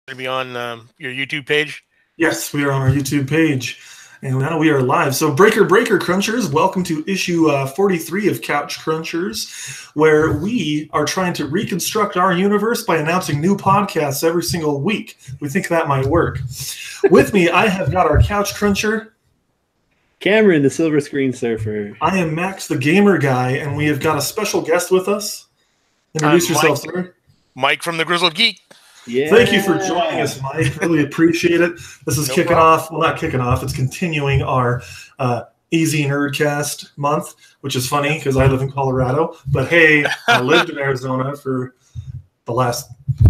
to be on your YouTube page? Yes, we are on our YouTube page, and now we are live. So Breaker Crunchers, welcome to issue 43 of Couch Crunchers, where we are trying to reconstruct our universe by announcing new podcasts every single week. We think that might work. With me, I have got our Couch Cruncher, Cameron, the Silver Screen Surfer. I am Max, the Gamer Guy, and we have got a special guest with us. Introduce yourself, sir. Mike from the Grizzled Geek. Yeah. Thank you for joining us, Mike. Really appreciate it. This is kicking off. Well, not kicking off. It's continuing our Easy Nerdcast month, which is funny because I live in Colorado. But hey, I lived in Arizona for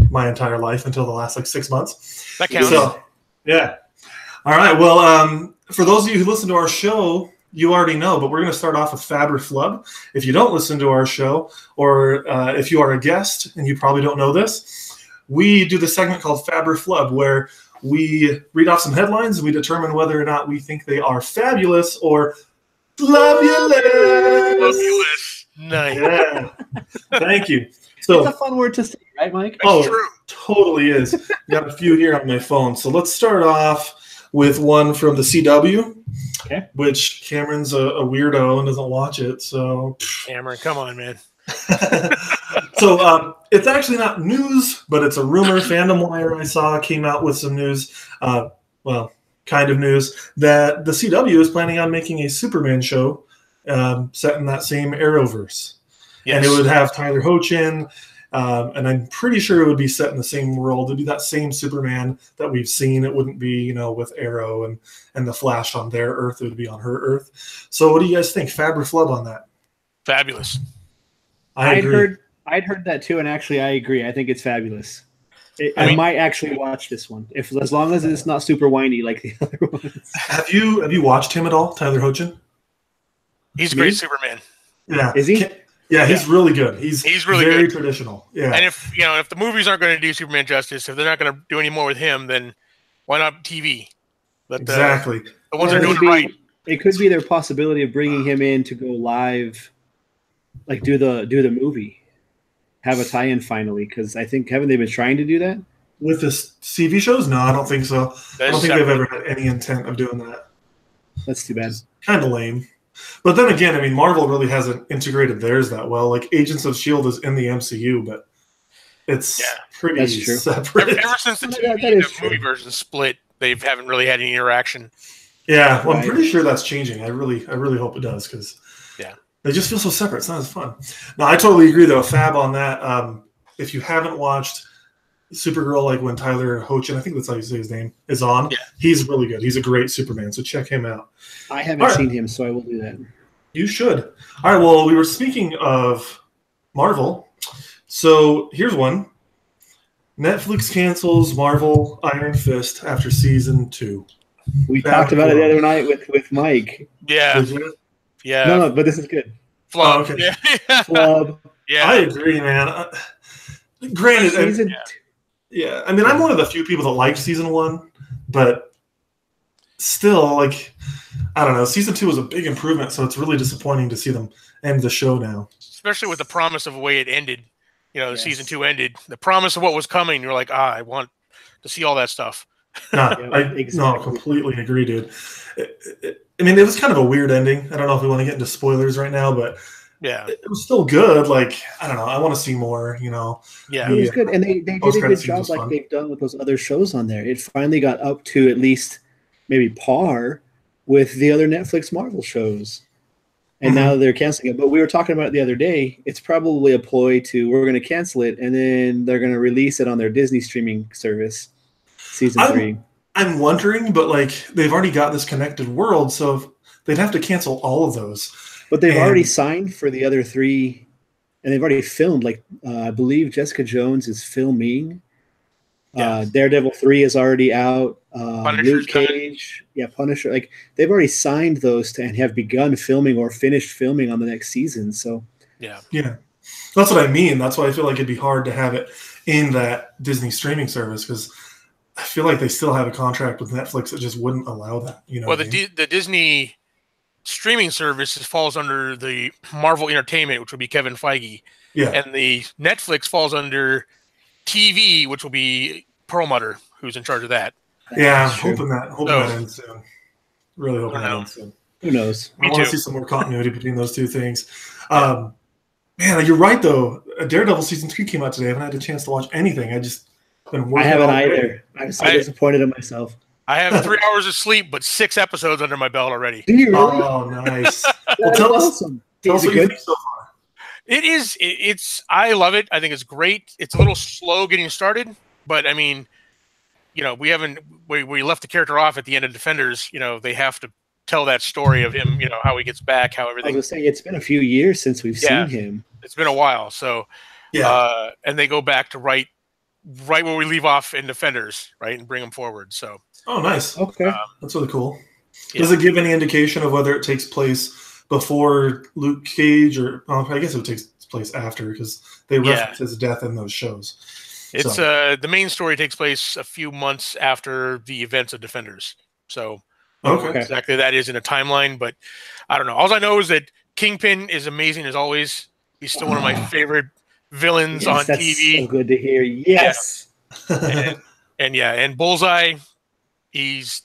my entire life until the last 6 months. That counts. So, yeah. All right. Well, for those of you who listen to our show, you already know, but we're going to start off with Fab or Flub. If you don't listen to our show, or if you are a guest and you probably don't know this, we do the segment called Fab or Flub, where we read off some headlines and we determine whether or not we think they are fabulous or flubulous. Nice. Yeah. Thank you. So, it's a fun word to say, right, Mike? Oh, it totally is. Got a few here on my phone. So let's start off with one from the CW, which Cameron's a weirdo and doesn't watch it. So Cameron, come on, man. So it's actually not news, but it's a rumor. Fandom Wire I saw came out with some news, kind of news, that the CW is planning on making a Superman show set in that same Arrowverse. Yes. And it would have Tyler Hoechlin, and I'm pretty sure it would be set in the same world. It would be that same Superman that we've seen. It wouldn't be, with Arrow and the Flash on their Earth. It would be on her Earth. So what do you guys think? Fab or flub on that? Fabulous. I'd heard that too, and actually I agree. I think it's fabulous. I might actually watch this one, as long as it's not super whiny like the other ones. Have you watched him at all, Tyler Hoechlin? He's a great Superman. Yeah. Is he? Yeah, he's really good. He's really very good. Traditional. Yeah. And if the movies aren't going to do Superman justice, if they're not going to do any more with him, then why not TV? Exactly. The ones that are doing it right. It could be their possibility of bringing him in to go live, like do the movie. Have a tie-in finally, because I think haven't they been trying to do that with this TV shows? No, I don't think so. I don't think they've ever had any intent of doing that. That's too bad. Kind of lame. But then again, Marvel really hasn't integrated theirs that well. Like Agents of S.H.I.E.L.D. is in the MCU, but it's pretty separate. Ever since the TV and the movie version split, they haven't really had any interaction. Yeah, well, I'm pretty sure that's changing. I really hope it does, because they just feel so separate. It's not as fun. No, I totally agree, though. Fab on that. If you haven't watched Supergirl, like when Tyler Hoechlin, I think that's how you say his name, is on, he's really good. He's a great Superman, so check him out. I haven't seen him, so I will do that. You should. All right, well, we were speaking of Marvel, so here's one. Netflix cancels Marvel Iron Fist after season 2. We talked about it the other night with Mike. Yeah. Yeah. No, but this is good. Flub. Oh, okay. Yeah. Flub. Yeah. I agree, man. Granted, I'm one of the few people that liked season 1, but still, I don't know. Season 2 was a big improvement, so it's really disappointing to see them end the show now. Especially with the promise of the way it ended. Season 2 ended. The promise of what was coming, you're like, I want to see all that stuff. No, completely agree, dude. It was kind of a weird ending. I don't know if we want to get into spoilers right now, but it was still good. I don't know. I want to see more, Yeah, it was good. And they did a good job like they've done with those other shows on there. It finally got up to at least maybe par with the other Netflix Marvel shows. And now they're canceling it. But we were talking about it the other day. It's probably a ploy to, we're going to cancel it, and then they're going to release it on their Disney streaming service, season 3. I'm wondering, but they've already got this connected world, so they'd have to cancel all of those. But they've already signed for the other 3, and they've already filmed. I believe Jessica Jones is filming. Daredevil 3 is already out. Luke Cage, Punisher. They've already signed those and have begun filming or finished filming on the next season. So yeah, that's what I mean. That's why I feel like it'd be hard to have it in that Disney streaming service, because I feel like they still have a contract with Netflix that just wouldn't allow that. Well, the Disney streaming service falls under the Marvel Entertainment, which would be Kevin Feige. Yeah. And the Netflix falls under TV, which will be Perlmutter, who's in charge of that. Yeah, I'm hoping that ends soon. Really hoping that ends soon. Who knows? I want to see some more continuity between those two things. Man, you're right though. Daredevil season 3 came out today. I haven't had a chance to watch anything. I just been working. I haven't either. I'm so disappointed in myself. I have 3 hours of sleep, but 6 episodes under my belt already. Do you really? Oh, nice. Well, tell us what you think so far. It is. I love it. I think it's great. It's a little slow getting started, but I mean, we left the character off at the end of Defenders. They have to tell that story of him. How he gets back, how everything. I was saying it's been a few years since we've seen him. It's been a while. So, and they go back to right where we leave off in Defenders, right, and bring him forward. So. Oh, nice. Okay, that's really cool. Does it give any indication of whether it takes place before Luke Cage, or I guess it takes place after, because they reference his death in those shows? It's the main story takes place a few months after the events of Defenders. So exactly that is in a timeline, but I don't know. All I know is that Kingpin is amazing as always. He's still one of my favorite villains on TV. So good to hear. Yes. And Bullseye, he's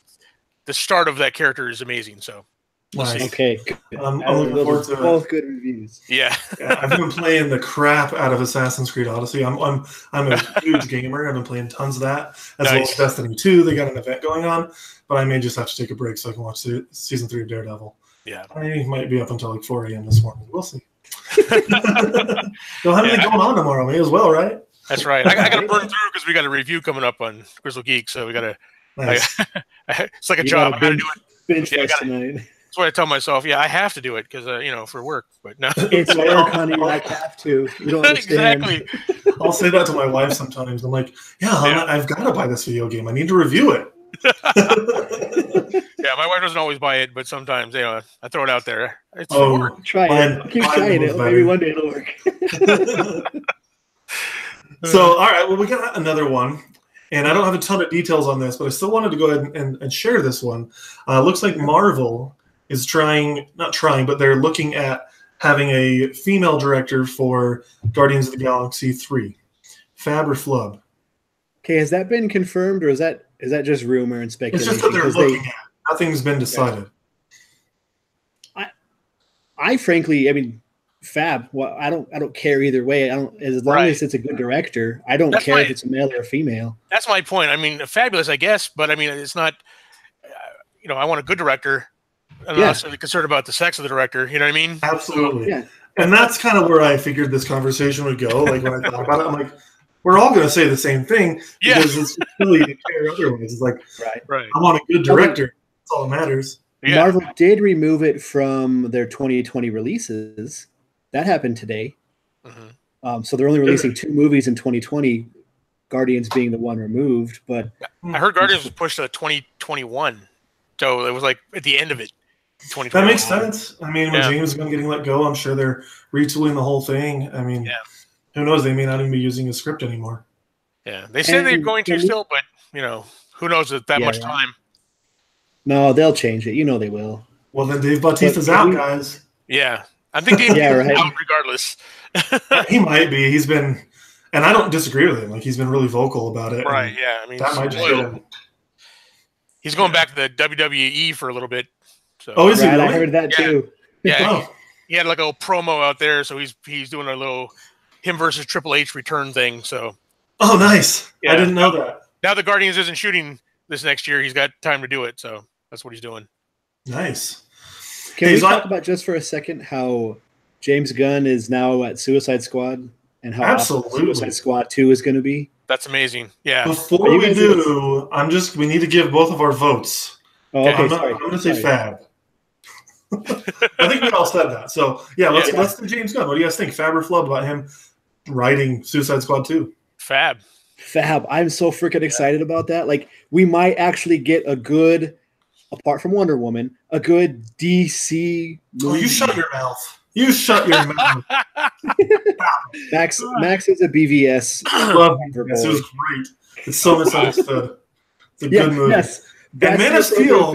the start of that character is amazing. So nice. Okay, I'm looking forward to both good reviews. Yeah. I've been playing the crap out of Assassin's Creed Odyssey. I'm a huge gamer. I've been playing tons of that, as well as Destiny 2. They got an event going on, but I may just have to take a break so I can watch season 3 of Daredevil. Yeah, I might be up until like 4 a.m. this morning. We'll see. Don't have anything going on tomorrow. May as well, right? That's right. I got to burn through because we got a review coming up on Grizzled Geek, so we got to. Nice. It's like a job. I got to do it. Binge tonight. That's what I tell myself. Yeah, I have to do it because for work. But no, it's work, honey. I have to. You don't understand. Exactly. I'll say that to my wife sometimes. I'm like, I've got to buy this video game. I need to review it. Yeah, my wife doesn't always buy it, but sometimes I throw it out there. It's try it. Keep trying it. Maybe one day it'll work. So, all right. Well, we got another one. And I don't have a ton of details on this, but I still wanted to go ahead and share this one. Looks like Marvel is but they're looking at having a female director for Guardians of the Galaxy 3. Fab or Flub? Okay, has that been confirmed, or is that just rumor and speculation? It's just that they're looking at. Nothing's been decided. I frankly, Fab. Well, I don't care either way. As long as it's a good director. I don't care if it's a male or a female. That's my point. Fabulous, I guess, but it's not. I want a good director. I'm not necessarily concerned about the sex of the director. You know what I mean? Absolutely. Yeah. And that's kind of where I figured this conversation would go. Like when I thought about it, I'm like, we're all going to say the same thing because it's really to care otherwise. It's like, right. I want a good director. That's all that matters. Yeah. Marvel did remove it from their 2020 releases. That happened today. Mm-hmm. So they're only releasing 2 movies in 2020, Guardians being the one removed. But I heard Guardians was pushed to 2021. So it was like at the end of it. That makes sense. When James Gunn getting let go, I'm sure they're retooling the whole thing. Who knows? They may not even be using the script anymore. Yeah, they said they're going to still, but who knows that much time. No, they'll change it. They will. Well, then Dave Bautista's out, guys. Yeah, I think Dave Bautista's out regardless. He might be. He's been, and I don't disagree with him. Like he's been really vocal about it. Right? Yeah. That might just get him. He's going back to the WWE for a little bit. So. Oh, is he? Really? I heard that too. Yeah, he had like a little promo out there, so he's doing a little him versus Triple H return thing. So. Oh, nice! Yeah. I didn't know that. Now the Guardians isn't shooting this next year. He's got time to do it, so that's what he's doing. Nice. Can we talk about just for a second how James Gunn is now at Suicide Squad and how awesome Suicide Squad 2 is going to to be? That's amazing. Yeah. Before we do, we need to give both of our votes. Oh, okay. I'm going to say Fab. I think we all said that. So, let's do James Gunn. What do you guys think? Fab or Flub about him writing Suicide Squad 2? Fab. I'm so freaking excited about that. Like, we might actually get a good, apart from Wonder Woman, a good DC movie. Oh, you shut your mouth. You shut your mouth. Max is a BVS. Love BVS. It was great. It's so misunderstood. It's a good movie. Yes. And Man of Steel.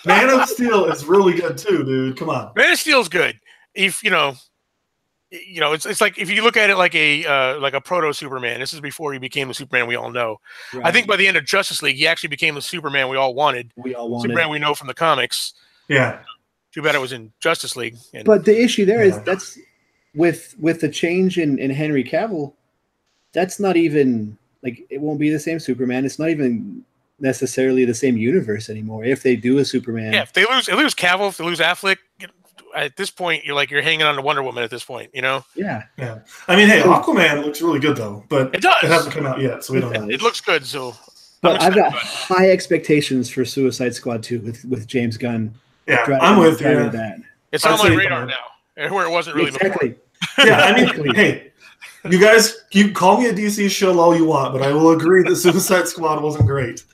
Man of Steel is really good too, dude. Come on. Man of Steel's good. If you know, it's like if you look at it like a proto Superman. This is before he became the Superman we all know. Right. I think by the end of Justice League, he actually became the Superman we all wanted. Superman we know from the comics. Yeah. Too bad it was in Justice League. But the issue there is that's with the change in Henry Cavill. That's not even like it won't be the same Superman. It's not even necessarily the same universe anymore. If they do a Superman, if they lose Cavill, if they lose Affleck. At this point, you're hanging on to Wonder Woman at this point, you know? Yeah. I mean, hey, Aquaman looks really good though, but it does. It hasn't come out yet, so we don't know. It looks good, so. But I've got high expectations for Suicide Squad 2 with James Gunn. Yeah, I'm with you. That. It's on my radar now, where it wasn't really exactly. before. Yeah, I mean, hey, you guys, you call me a DC shill all you want, but I will agree that Suicide Squad wasn't great.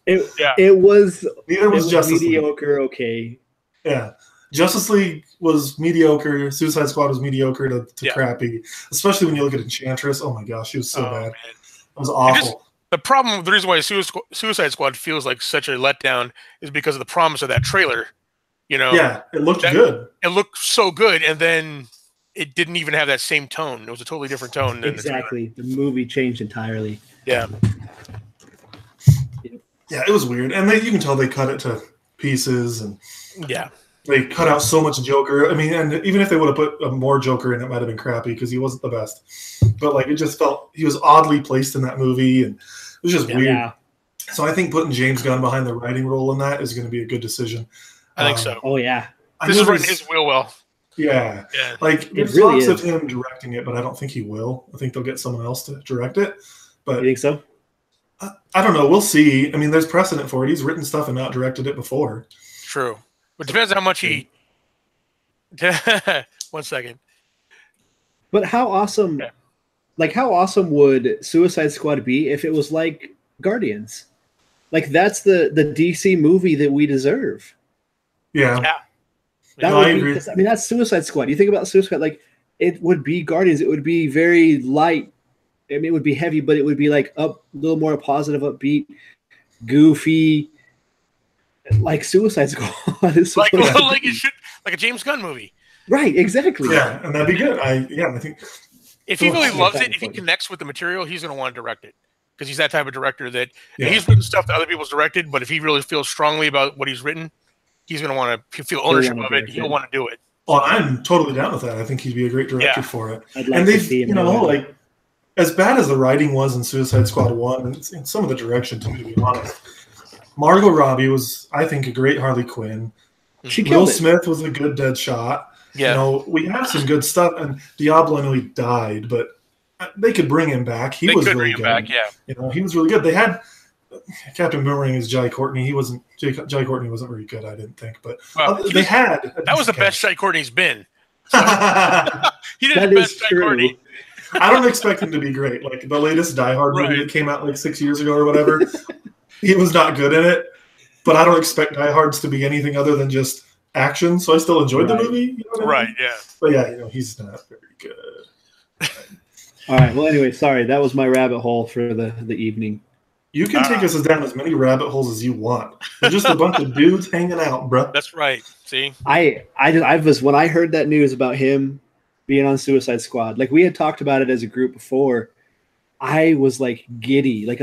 It was. Neither was Justice mediocre. League. Okay. Yeah. Justice League was mediocre. Suicide Squad was mediocre to crappy, especially when you look at Enchantress. Oh my gosh, she was so bad. Man. It was awful. The reason why Suicide Squad feels like such a letdown is because of the promise of that trailer. You know, yeah, it looked good. It looked so good, and then it didn't even have that same tone. It was a totally different tone. Exactly, the movie changed entirely. Yeah, yeah, it was weird, and you can tell they cut it to pieces, and they cut out so much Joker. I mean, and even if they would have put more Joker in, it might have been crappy because he wasn't the best. But like, it just felt he was oddly placed in that movie, and it was just weird. Yeah. So I think putting James Gunn behind the writing role in that is going to be a good decision. I think so. Oh yeah, this is right in his wheel well. Yeah, like there's really talks of him directing it, but I don't think he will. I think they'll get someone else to direct it. But you think so? I don't know. We'll see. I mean, there's precedent for it. He's written stuff and not directed it before. True. It depends on how much he. 1 second. But how awesome, how awesome would Suicide Squad be if it was like Guardians? Like that's the DC movie that we deserve. Yeah. That would be, I mean, that's Suicide Squad. You think about Suicide, like it would be Guardians. It would be very light. I mean, it would be heavy, but it would be like a little more positive, upbeat, goofy. Like Suicide Squad is like it should, like a James Gunn movie, right? Exactly. Yeah, and that'd be good. I think if he really loves it, if he connects with the material, he's going to want to direct it because he's that type of director that he's written stuff that other people's directed. But if he really feels strongly about what he's written, he's going to want to feel ownership of it. He'll want to do it. Well, I'm totally down with that. I think he'd be a great director for it. I'd like to see him. You know, like as bad as the writing was in Suicide Squad 1, and some of the direction, to be honest. Margot Robbie was, I think, a great Harley Quinn. Will Smith was a good Deadshot. Yeah. You know, we have some good stuff, and Diablo, I know he died, but they could bring him back. He was really good. Back, yeah. You know, he was really good. They had Captain Boomerang is Jai Courtney. Jai Courtney wasn't very good, I didn't think, but they had. That was the best Jai Courtney's been. So, he did the best Jai Courtney. I don't expect him to be great. Like the latest Die Hard movie that came out like 6 years ago or whatever. He was not good in it, but I don't expect Die Hards to be anything other than just action. So I still enjoyed the movie. You know what I mean? Yeah. But yeah, you know, he's not very good. All right. Well, anyway, sorry. That was my rabbit hole for the evening. You can take us down as many rabbit holes as you want. We're just a bunch of dudes hanging out, bro. That's right. See? I was when I heard that news about him being on Suicide Squad, like we had talked about it as a group before, I was like giddy. Like,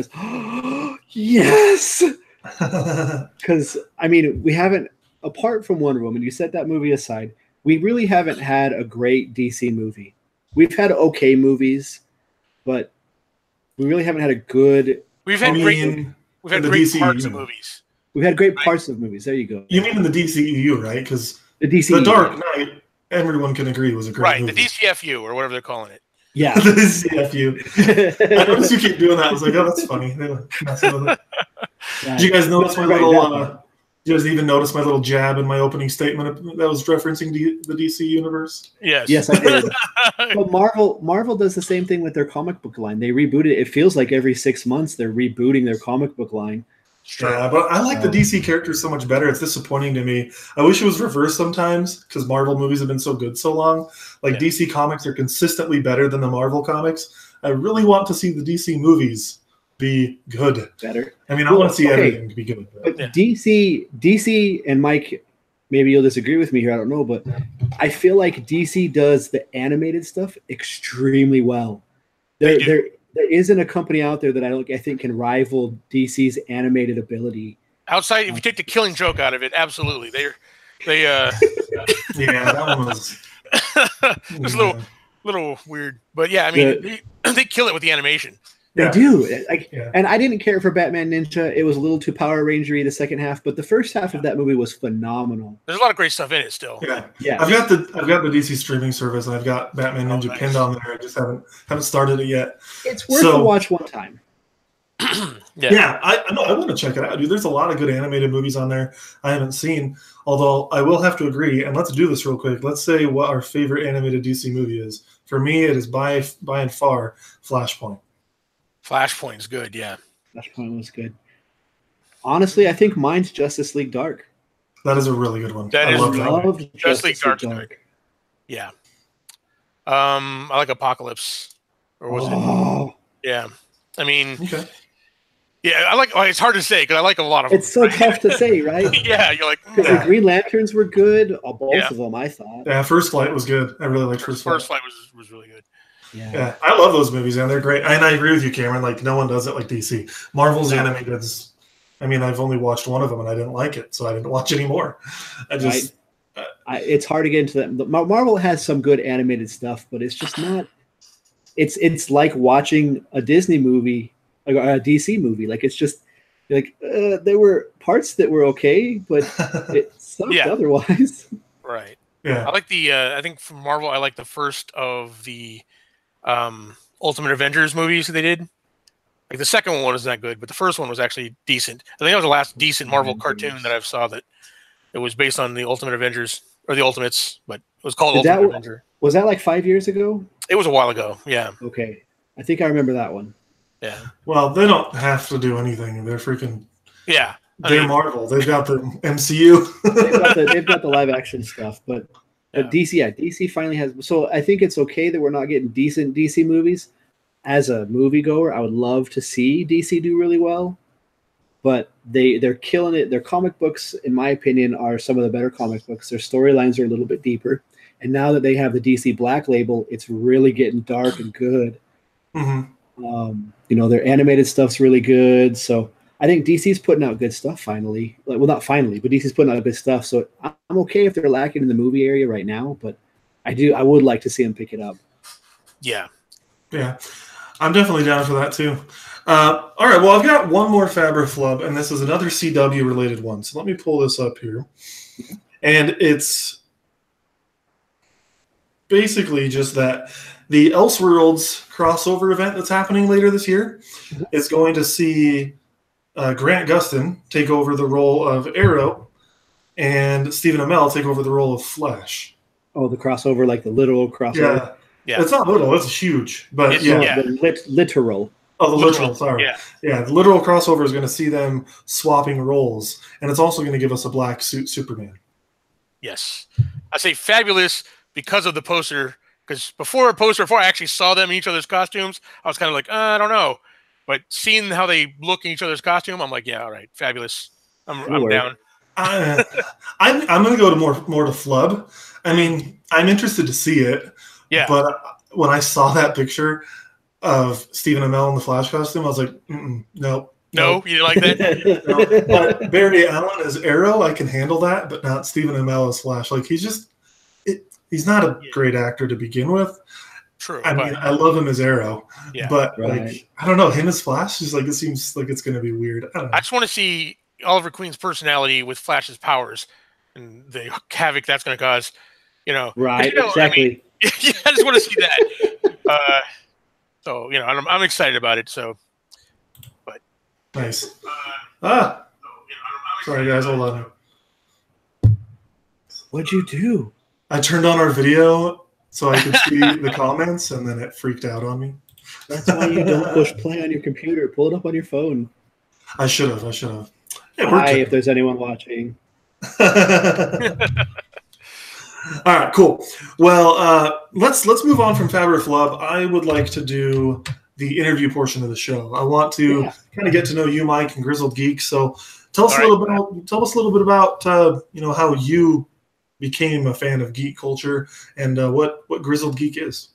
yes! Because, I mean, we haven't, apart from Wonder Woman, you set that movie aside, we really haven't had a great DC movie. We've had okay movies, but we really haven't had a good... We've had great parts of movies. We've had great parts of movies. There you go. You mean in the DCEU, right? Because The Dark Knight, everyone can agree, was a great movie. Right, the DCFU, or whatever they're calling it. Yeah. The DCFU. I noticed you keep doing that. I was like, oh, that's funny. Did you guys notice my little... Did you guys even notice my little jab in my opening statement that was referencing the DC universe? Yes, I did. But Marvel does the same thing with their comic book line. They reboot it. It feels like every 6 months they're rebooting their comic book line. Yeah, but I like the DC characters so much better. It's disappointing to me. I wish it was reversed sometimes because Marvel movies have been so good so long. Like DC comics are consistently better than the Marvel comics. I really want to see the DC movies be good. Better. I mean, I want to see everything to be good. But DC and Mike, maybe you'll disagree with me here. I don't know, but I feel like DC does the animated stuff extremely well. There isn't a company out there that I think can rival DC's animated ability. Outside, if you take the Killing Joke out of it, absolutely. They yeah, that one was just a little weird, but yeah, I mean, they kill it with the animation. They do. And I didn't care for Batman Ninja. It was a little too Power Rangery the second half, but the first half of that movie was phenomenal. There's a lot of great stuff in it still. Yeah. I've got the DC streaming service, and I've got Batman Ninja pinned on there. I just haven't started it yet. It's worth to watch one time. I want to check it out, dude. There's a lot of good animated movies on there I haven't seen. Although I will have to agree, and let's do this real quick. Let's say what our favorite animated DC movie is. For me, it is by and far Flashpoint. Flashpoint's good, yeah. Flashpoint was good. Honestly, I think mine's Justice League Dark. That is a really good one. I love Justice League Dark. Yeah. I like Apocalypse. Or was it? Yeah. I mean, yeah, I like. It's hard to say because I like a lot of them. It's so tough to say, right? Yeah, you're like the Green Lanterns were good. Both of them, I thought. Yeah, First Flight was good. I really liked First Flight. First Flight was really good. Yeah, I love those movies, and they're great. And I agree with you, Cameron. Like, no one does it like DC. Marvel's animated. I mean, I've only watched one of them, and I didn't like it, so I didn't watch any more. It's hard to get into that. Marvel has some good animated stuff, but it's just not. It's like watching a Disney movie, like a DC movie. Like it's just like there were parts that were okay, but it sucked otherwise. Right. Yeah. I like I think from Marvel, I like the first of the Ultimate Avengers movies that they did. Like the second one wasn't that good, but the first one was actually decent. I think that was the last decent Marvel cartoon that I saw that it was based on the Ultimate Avengers or the Ultimates, but it was called Ultimate Avenger. Was that like 5 years ago? It was a while ago. Yeah. Okay. I think I remember that one. Yeah. Well, they don't have to do anything. They're freaking. Yeah. They're Marvel. They've got the MCU. they've got the live action stuff, but DC finally has. So I think it's okay that we're not getting decent DC movies. As a moviegoer, I would love to see DC do really well, but they're killing it. Their comic books, in my opinion, are some of the better comic books. Their storylines are a little bit deeper, and now that they have the DC Black label, it's really getting dark and good. Mm-hmm. Their animated stuff's really good. So I think DC's putting out good stuff finally. Well, not finally, but DC's putting out good stuff. So I'm okay if they're lacking in the movie area right now, but I would like to see them pick it up. Yeah. Yeah. I'm definitely down for that too. All right. Well, I've got one more Fabriflub, and this is another CW related one. So let me pull this up here. And it's basically just that the Elseworlds crossover event that's happening later this year is going to see Grant Gustin take over the role of Arrow and Stephen Amell take over the role of Flash. Oh, the crossover, like the literal crossover? Yeah. It's not little, it's huge. But the literal. Oh, the literal, sorry. Yeah, the literal crossover is going to see them swapping roles. And it's also going to give us a black suit Superman. Yes. I say fabulous because of the poster. Because before I actually saw them in each other's costumes, I was kind of like, I don't know. But seeing how they look in each other's costume, I'm like, yeah, all right, fabulous. I'm down. I'm going to go to more to Flub. I mean, I'm interested to see it. Yeah. But when I saw that picture of Stephen Amell in the Flash costume, I was like, no. No, you didn't like that? No. But Barry Allen as Arrow, I can handle that, but not Stephen Amell as Flash. Like, he's not a great actor to begin with. True. I mean, I love him as Arrow, but like, I don't know, him as Flash is like, it seems like it's going to be weird. I don't know. I just want to see Oliver Queen's personality with Flash's powers and the havoc that's going to cause. Right? Exactly. I mean, I just want to see that. So I'm excited about it. So, but nice. Sorry guys, hold on. What'd you do? I turned on our video so I could see the comments, and then it freaked out on me. That's why you don't push play on your computer. Pull it up on your phone. I should have. Hi, if there's anyone watching. All right, cool. Well, let's move on from Fabriflub. I would like to do the interview portion of the show. I want to kind of get to know you, Mike, and Grizzled Geek. So Tell us a little bit about how you became a fan of geek culture and what Grizzled Geek is.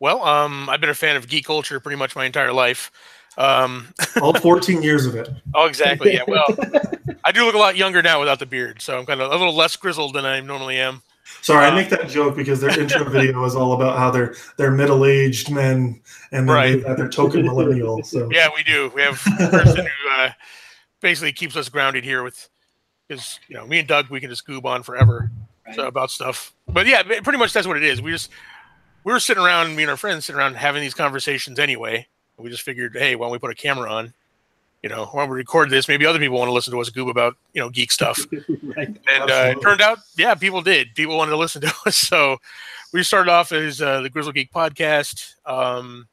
Well, I've been a fan of geek culture pretty much my entire life. All 14 years of it. Oh, exactly. Yeah. Well, I do look a lot younger now without the beard, so I'm kind of a little less grizzled than I normally am. Sorry, I make that joke because their intro video is all about how they're middle-aged men and then they've got their token millennial. So yeah, we do. We have a person who basically keeps us grounded here because me and Doug, we can just goob on forever about stuff. But yeah, pretty much that's what it is. We were sitting around, me and our friends sitting around having these conversations anyway. We just figured, hey, why don't we put a camera on? Why don't we record this? Maybe other people want to listen to us goob about, geek stuff. Right. And it turned out, yeah, people did. People wanted to listen to us. So we started off as the Grizzled Geek podcast. And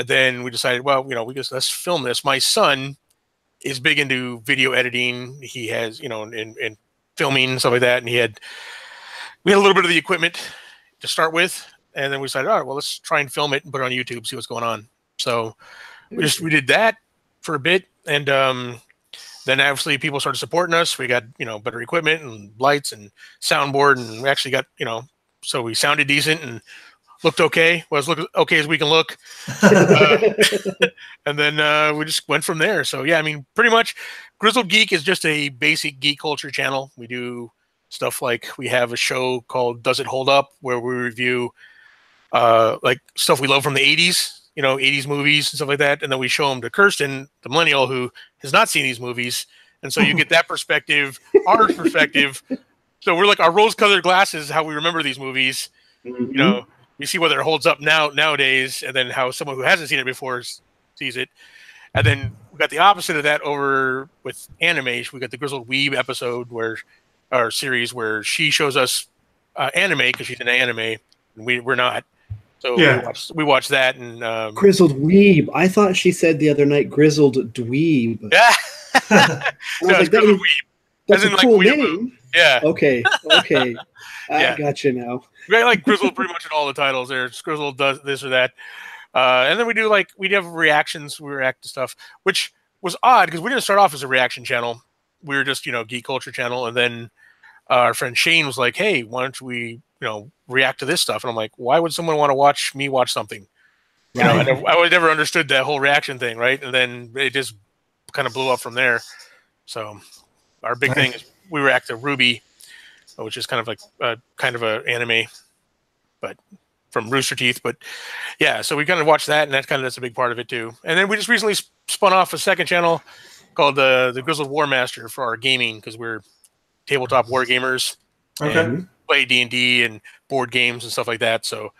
then we decided, well, let's film this. My son is big into video editing. He has, and filming and stuff like that. And we had a little bit of the equipment to start with. And then we decided, all right, well, let's try and film it and put it on YouTube, see what's going on. So we did that for a bit. And then obviously people started supporting us. We got, better equipment and lights and soundboard. And we actually got, so we sounded decent and looked okay. Well, as okay as we can look. And then we just went from there. So, yeah, pretty much Grizzled Geek is just a basic geek culture channel. We do stuff like we have a show called Does It Hold Up, where we review like stuff we love from the 80s. 80s movies and stuff like that. And then we show them to Kirsten, the millennial, who has not seen these movies. And so you get that perspective, our perspective. So we're like our rose-colored glasses, how we remember these movies. You see whether it holds up nowadays, and then how someone who hasn't seen it before sees it. And then we got the opposite of that over with anime. We got the Grizzled Weeb episode our series where she shows us anime because she's an anime and we're not. So yeah. we watched that and Grizzled Weeb. I thought she said the other night Grizzled Dweeb. Yeah, Grizzled Weeb. That's a cool name. Yeah. Okay. I gotcha now. We like Grizzled pretty much in all the titles. There's Grizzled does this or that, and then we have reactions. We react to stuff, which was odd because we didn't start off as a reaction channel. We were just geek culture channel, and then our friend Shane was like, "Hey, why don't we react to this stuff?" And I'm like, "Why would someone want to watch me watch something?" Right. I never understood that whole reaction thing, right? And then it just kind of blew up from there. So our big thing is we react to Ruby, which is kind of like a anime, but from Rooster Teeth. But yeah, so we kind of watched that, and that's a big part of it too. And then we just recently spun off a second channel called the Grizzled War Master for our gaming because we're tabletop war gamers. Okay. And play D&D and board games and stuff like that. So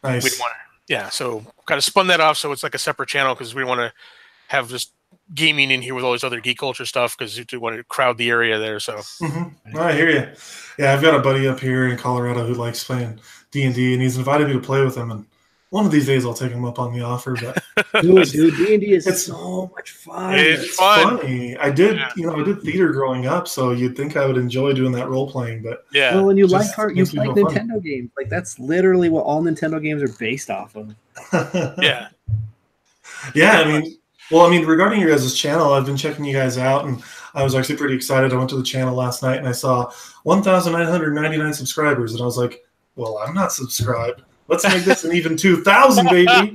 nice. We didn't want to, so kind of spun that off so it's like a separate channel because we want to have just gaming in here with all this other geek culture stuff because we want to crowd the area there. So I hear you. Yeah, I've got a buddy up here in Colorado who likes playing D&D, and he's invited me to play with him. And one of these days I'll take him up on the offer. But dude, D&D is so much fun. It's fun. Funny. I did theater growing up, so you'd think I would enjoy doing that role playing. But yeah, well, when you like Nintendo games, like that's literally what all Nintendo games are based off of. Yeah. Yeah, regarding your guys' channel, I've been checking you guys out, and I was actually pretty excited. I went to the channel last night, and I saw 1,999 subscribers, and I was like, well, I'm not subscribed. Let's make this an even 2,000, baby.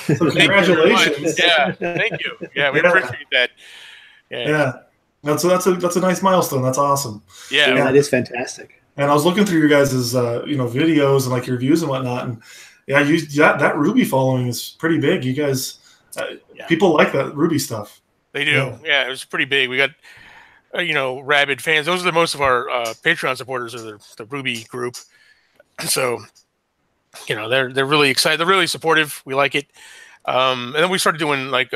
So congratulations. Yeah, thank you. Yeah, we appreciate that. Yeah. That's a nice milestone. That's awesome. Yeah, that is fantastic. And I was looking through your guys' videos and like your reviews and whatnot, and that Ruby following is pretty big. You guys, people like that Ruby stuff. They do. Yeah, it was pretty big. We got rabid fans. Those are most of our Patreon supporters are the Ruby group. So they're really excited. They're really supportive. We like it. And then we started doing like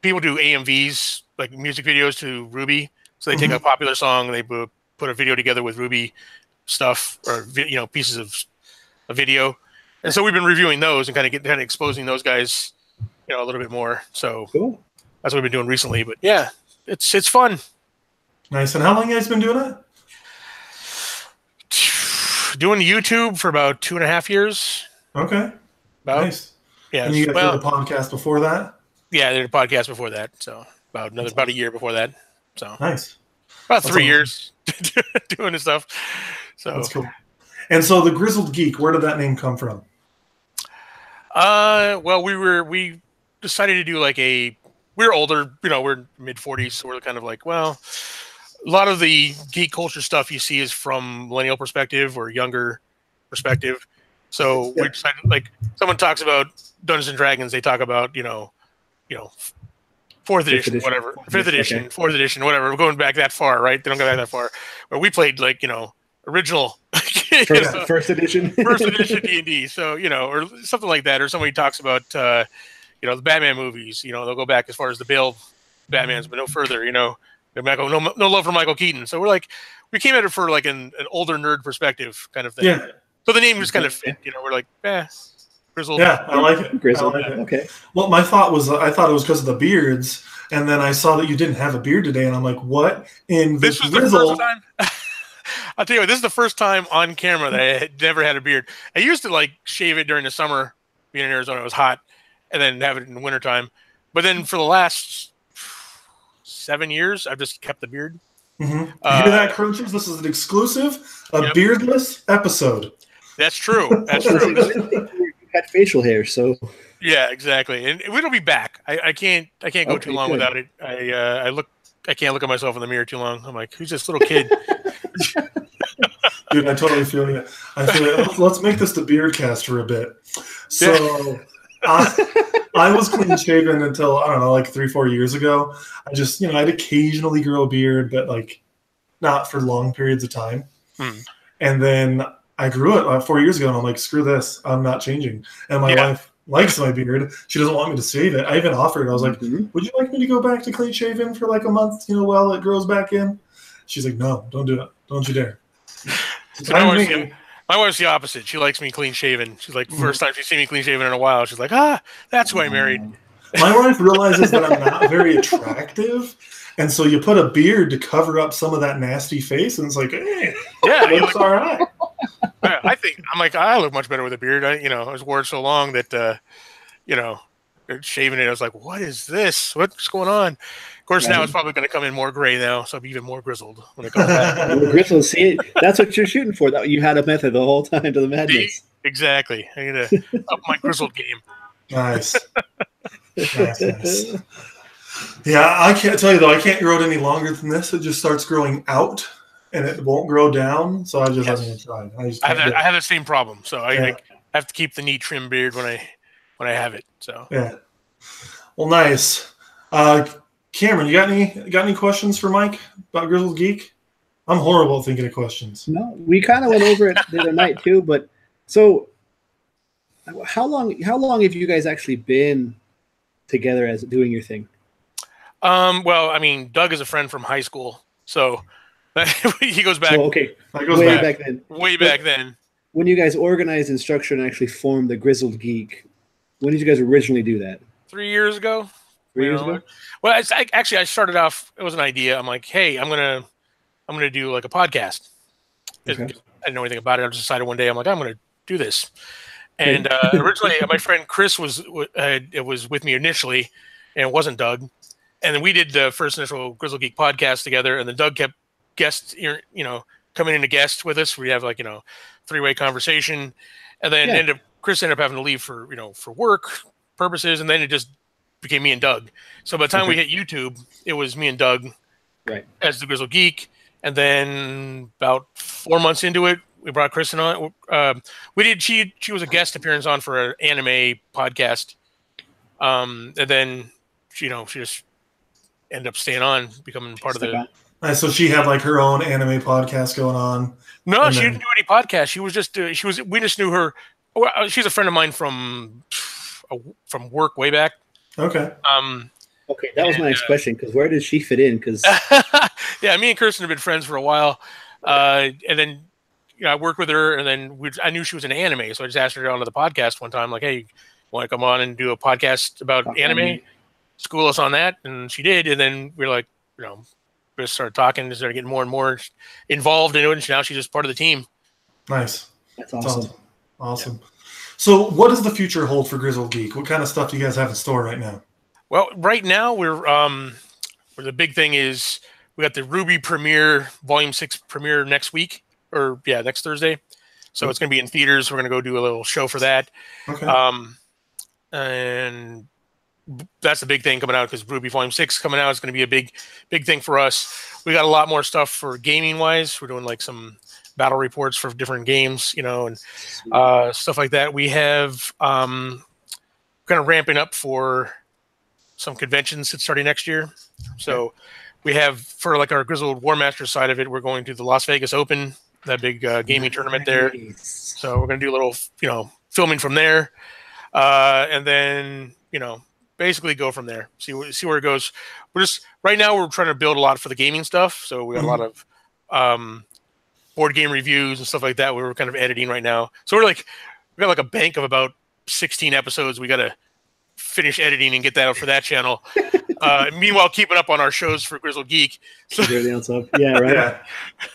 people do AMVs, like music videos to Ruby. So they take a popular song and they put a video together with Ruby stuff or pieces of a video. And so we've been reviewing those and kind of exposing those guys, a little bit more. So cool. That's what we've been doing recently. But yeah, it's fun. Nice. And how long have you guys been doing it? Doing YouTube for about 2.5 years. Okay. Nice. Yeah. And you guys did the podcast before that? Yeah, I did a podcast before that. So about a year before that. So nice. About 3 years doing this stuff. So that's cool. And so the Grizzled Geek, where did that name come from? Well, we decided to do like we're older, we're mid-40s, so we're kind of like, well, a lot of the geek culture stuff you see is from millennial perspective or younger perspective. So we decided, like, someone talks about Dungeons and Dragons, they talk about, fourth edition, whatever, fifth edition, okay. Fourth edition, whatever. We're going back that far, right? They don't go back that far. But we played like, original first edition D&D. So, or something like that. Or somebody talks about, the Batman movies. They'll go back as far as the Bale Batmans, but no further. No love for Michael Keaton. So we came at it for like an older nerd perspective kind of thing. Yeah. So the name just kind of fit. We're like, Grizzled. Yeah, I like it. Grizzled. I like it. Okay. Well, my thought was, I thought it was because of the beards, and then I saw that you didn't have a beard today, and I'm like, what in the This was the first time. I'll tell you what, this is the first time on camera that I had never had a beard. I used to like shave it during the summer, being in Arizona, it was hot, and then have it in the wintertime. But then for the last 7 years, I've just kept the beard. Mm-hmm. You hear that, Crunchers? This is an exclusive, beardless episode. That's true. That's true. You got facial hair, so yeah, exactly. And it'll be back. I can't go too long without it. I can't look at myself in the mirror too long. I'm like, who's this little kid? Dude, I totally feel you. Let's make this the beard cast for a bit. So I was clean shaven until, I don't know, like 3-4 years ago. I just, I'd occasionally grow a beard, but like not for long periods of time. And then I grew it like 4 years ago, and I'm like, screw this. I'm not changing. And my wife likes my beard. She doesn't want me to shave it. I even offered. I was like, would you like me to go back to clean shaven for like a month, while it grows back in? She's like, no, don't do it. Don't you dare. So my wife's the opposite. She likes me clean shaven. She's like, first time she's seen me clean shaven in a while. She's like, that's who I married. My wife realizes that I'm not very attractive. And so you put a beard to cover up some of that nasty face, and it's like, hey, it looks all right. I look much better with a beard. I was wore it so long that, shaving it, I was like, what is this? What's going on? Of course, now it's probably going to come in more gray now, so I'll be even more grizzled when it comes back. Grizzled, see, that's what you're shooting for. You had a method the whole time to the madness. Exactly. I'm going to up my grizzled game. Nice. Nice. Yeah, I can't tell you, though, I can't grow it any longer than this. It just starts growing out, and it won't grow down, so I just haven't even tried. I have the same problem, so I have to keep the neat trim beard when I have it. So yeah. Well, nice. Cameron, you got any questions for Mike about Grizzled Geek? I'm horrible at thinking of questions. No, we kind of went over it the other night too. But so, how long have you guys actually been together as doing your thing? Well, I mean, Doug is a friend from high school, so he goes back. So, okay, way back then. When you guys organized and structured and actually formed the Grizzled Geek, when did you guys originally do that? 3 years ago. 3 years ago? Well, I started off. It was an idea. I'm like, hey, I'm gonna do like a podcast. Okay. I didn't know anything about it. I just decided one day, I'm like, I'm gonna do this. And originally, my friend Chris was with me initially, and it wasn't Doug. And then we did the first initial Grizzled Geek podcast together, and then Doug kept coming in to guest with us. We have like, 3-way conversation, and then Chris ended up having to leave for work purposes, and then it just became me and Doug. So by the time we hit YouTube, it was me and Doug as the Grizzled Geek. And then about 4 months into it, we brought Kristen on. She was a guest appearance on for an anime podcast. And then, she just ended up staying on, becoming part of the... So she had like her own anime podcast going on. No, she didn't do any podcast. She was just we just knew her. She's a friend of mine from work way back. Okay. Okay, that was my next question, because where does she fit in? Because yeah, me and Kirsten have been friends for a while, and then I worked with her, and then I knew she was in anime, so I just asked her onto the podcast one time, like, "Hey, want to come on and do a podcast about anime? School us on that," and she did, and then we were like, just started talking, started getting more and more involved in it, and now she's just part of the team. Nice. That's awesome. Awesome. Yeah. So what does the future hold for Grizzled Geek? What kind of stuff do you guys have in store right now? Well, right now we're Where the big thing is we got the Ruby premiere, Volume 6 premiere next week, or next Thursday. So it's going to be in theaters. We're going to go do a little show for that. Okay. And that's the big thing coming out because Ruby Volume 6 coming out is going to be a big thing for us. We got a lot more stuff for gaming wise. We're doing like some battle reports for different games, and stuff like that. We have kind of ramping up for some conventions that's starting next year. So we have for like our Grizzled War Master side of it, we're going to the Las Vegas Open, that big gaming tournament there. So we're going to do a little, filming from there. And then, basically go from there. See where it goes. We're just right now we're trying to build a lot for the gaming stuff. So we got a lot of board game reviews and stuff like that. We're kind of editing right now. So we got like a bank of about 16 episodes. We got to finish editing and get that out for that channel. Meanwhile, keeping up on our shows for Grizzled Geek. So, yeah, right.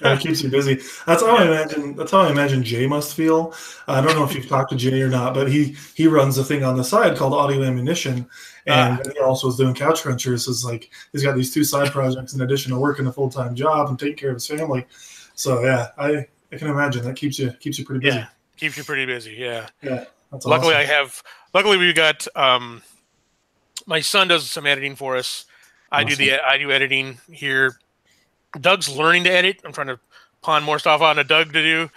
Yeah, it keeps you busy. That's how I imagine Jay must feel. I don't know if you've talked to Jay or not, but he runs a thing on the side called Audio Ammunition, and he also is doing Couch Crunchers. So it's like he's got these 2 side projects in addition to working a full-time job and taking care of his family. So yeah, I can imagine that keeps you pretty busy. Yeah, keeps you pretty busy. Yeah. Yeah. That's luckily, awesome. Luckily, we got my son does some editing for us. I do editing here. Doug's learning to edit. I'm trying to pawn more stuff on to Doug to do,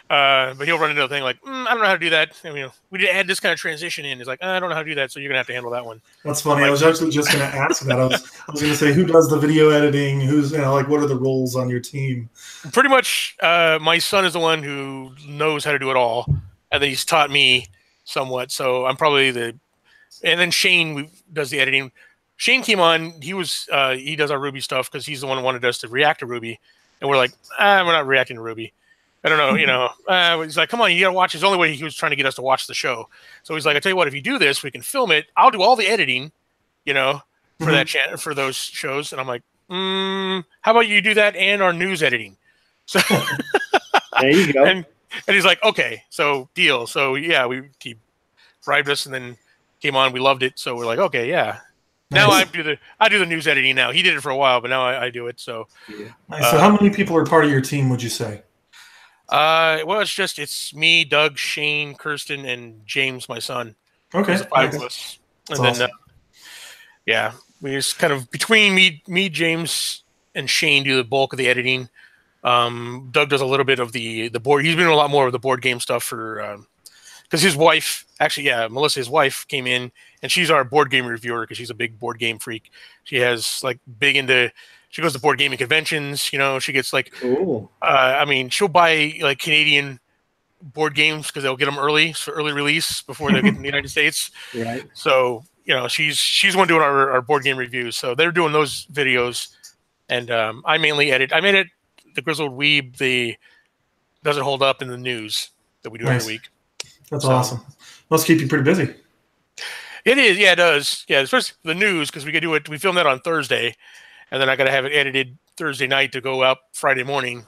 but he'll run into a thing like, I don't know how to do that. We need to add this kind of transition in. He's like, I don't know how to do that, so you're gonna have to handle that one. That's funny. I was actually just gonna ask that. I was gonna say, who does the video editing? Who's what are the roles on your team? Pretty much, my son is the one who knows how to do it all, and then he's taught me somewhat. So I'm probably and then Shane does the editing. Shane came on. He does our Ruby stuff because he's the one who wanted us to react to Ruby, and we're like, we're not reacting to Ruby. I don't know, he's like, come on, you gotta watch. It's the only way he was trying to get us to watch the show. So he's like, I tell you what, if you do this, we can film it. I'll do all the editing, for that channel for those shows. And I'm like, how about you do that and our news editing? So there you go. And he's like, okay, so deal. So yeah, he bribed us and then came on. We loved it. So we're like, okay, yeah. Now I do the news editing now. He did it for a while, but now I do it. So, so how many people are part of your team? Would you say? Well, it's me, Doug, Shane, Kirsten, and James, my son. Okay, there's 5 of us, and then awesome. we just kind of between me, James, and Shane do the bulk of the editing. Doug does a little bit of the board. He's been doing a lot more of the board game stuff for because his wife, Melissa, his wife, came in and she's our board game reviewer because she's a big board game freak. She has she goes to board gaming conventions. She gets she'll buy like Canadian board games because they'll get them early for early release before they get in the United States. Right. So she's one doing our board game reviews. So they're doing those videos, and I mainly edit. I made it the Grizzled Weeb. The Does It Hold Up in the news that we do every week. That's awesome. Must keep you pretty busy. It is, yeah, it does. Yeah, especially the news because we could do it. We film that on Thursday, and then I got to have it edited Thursday night to go up Friday morning.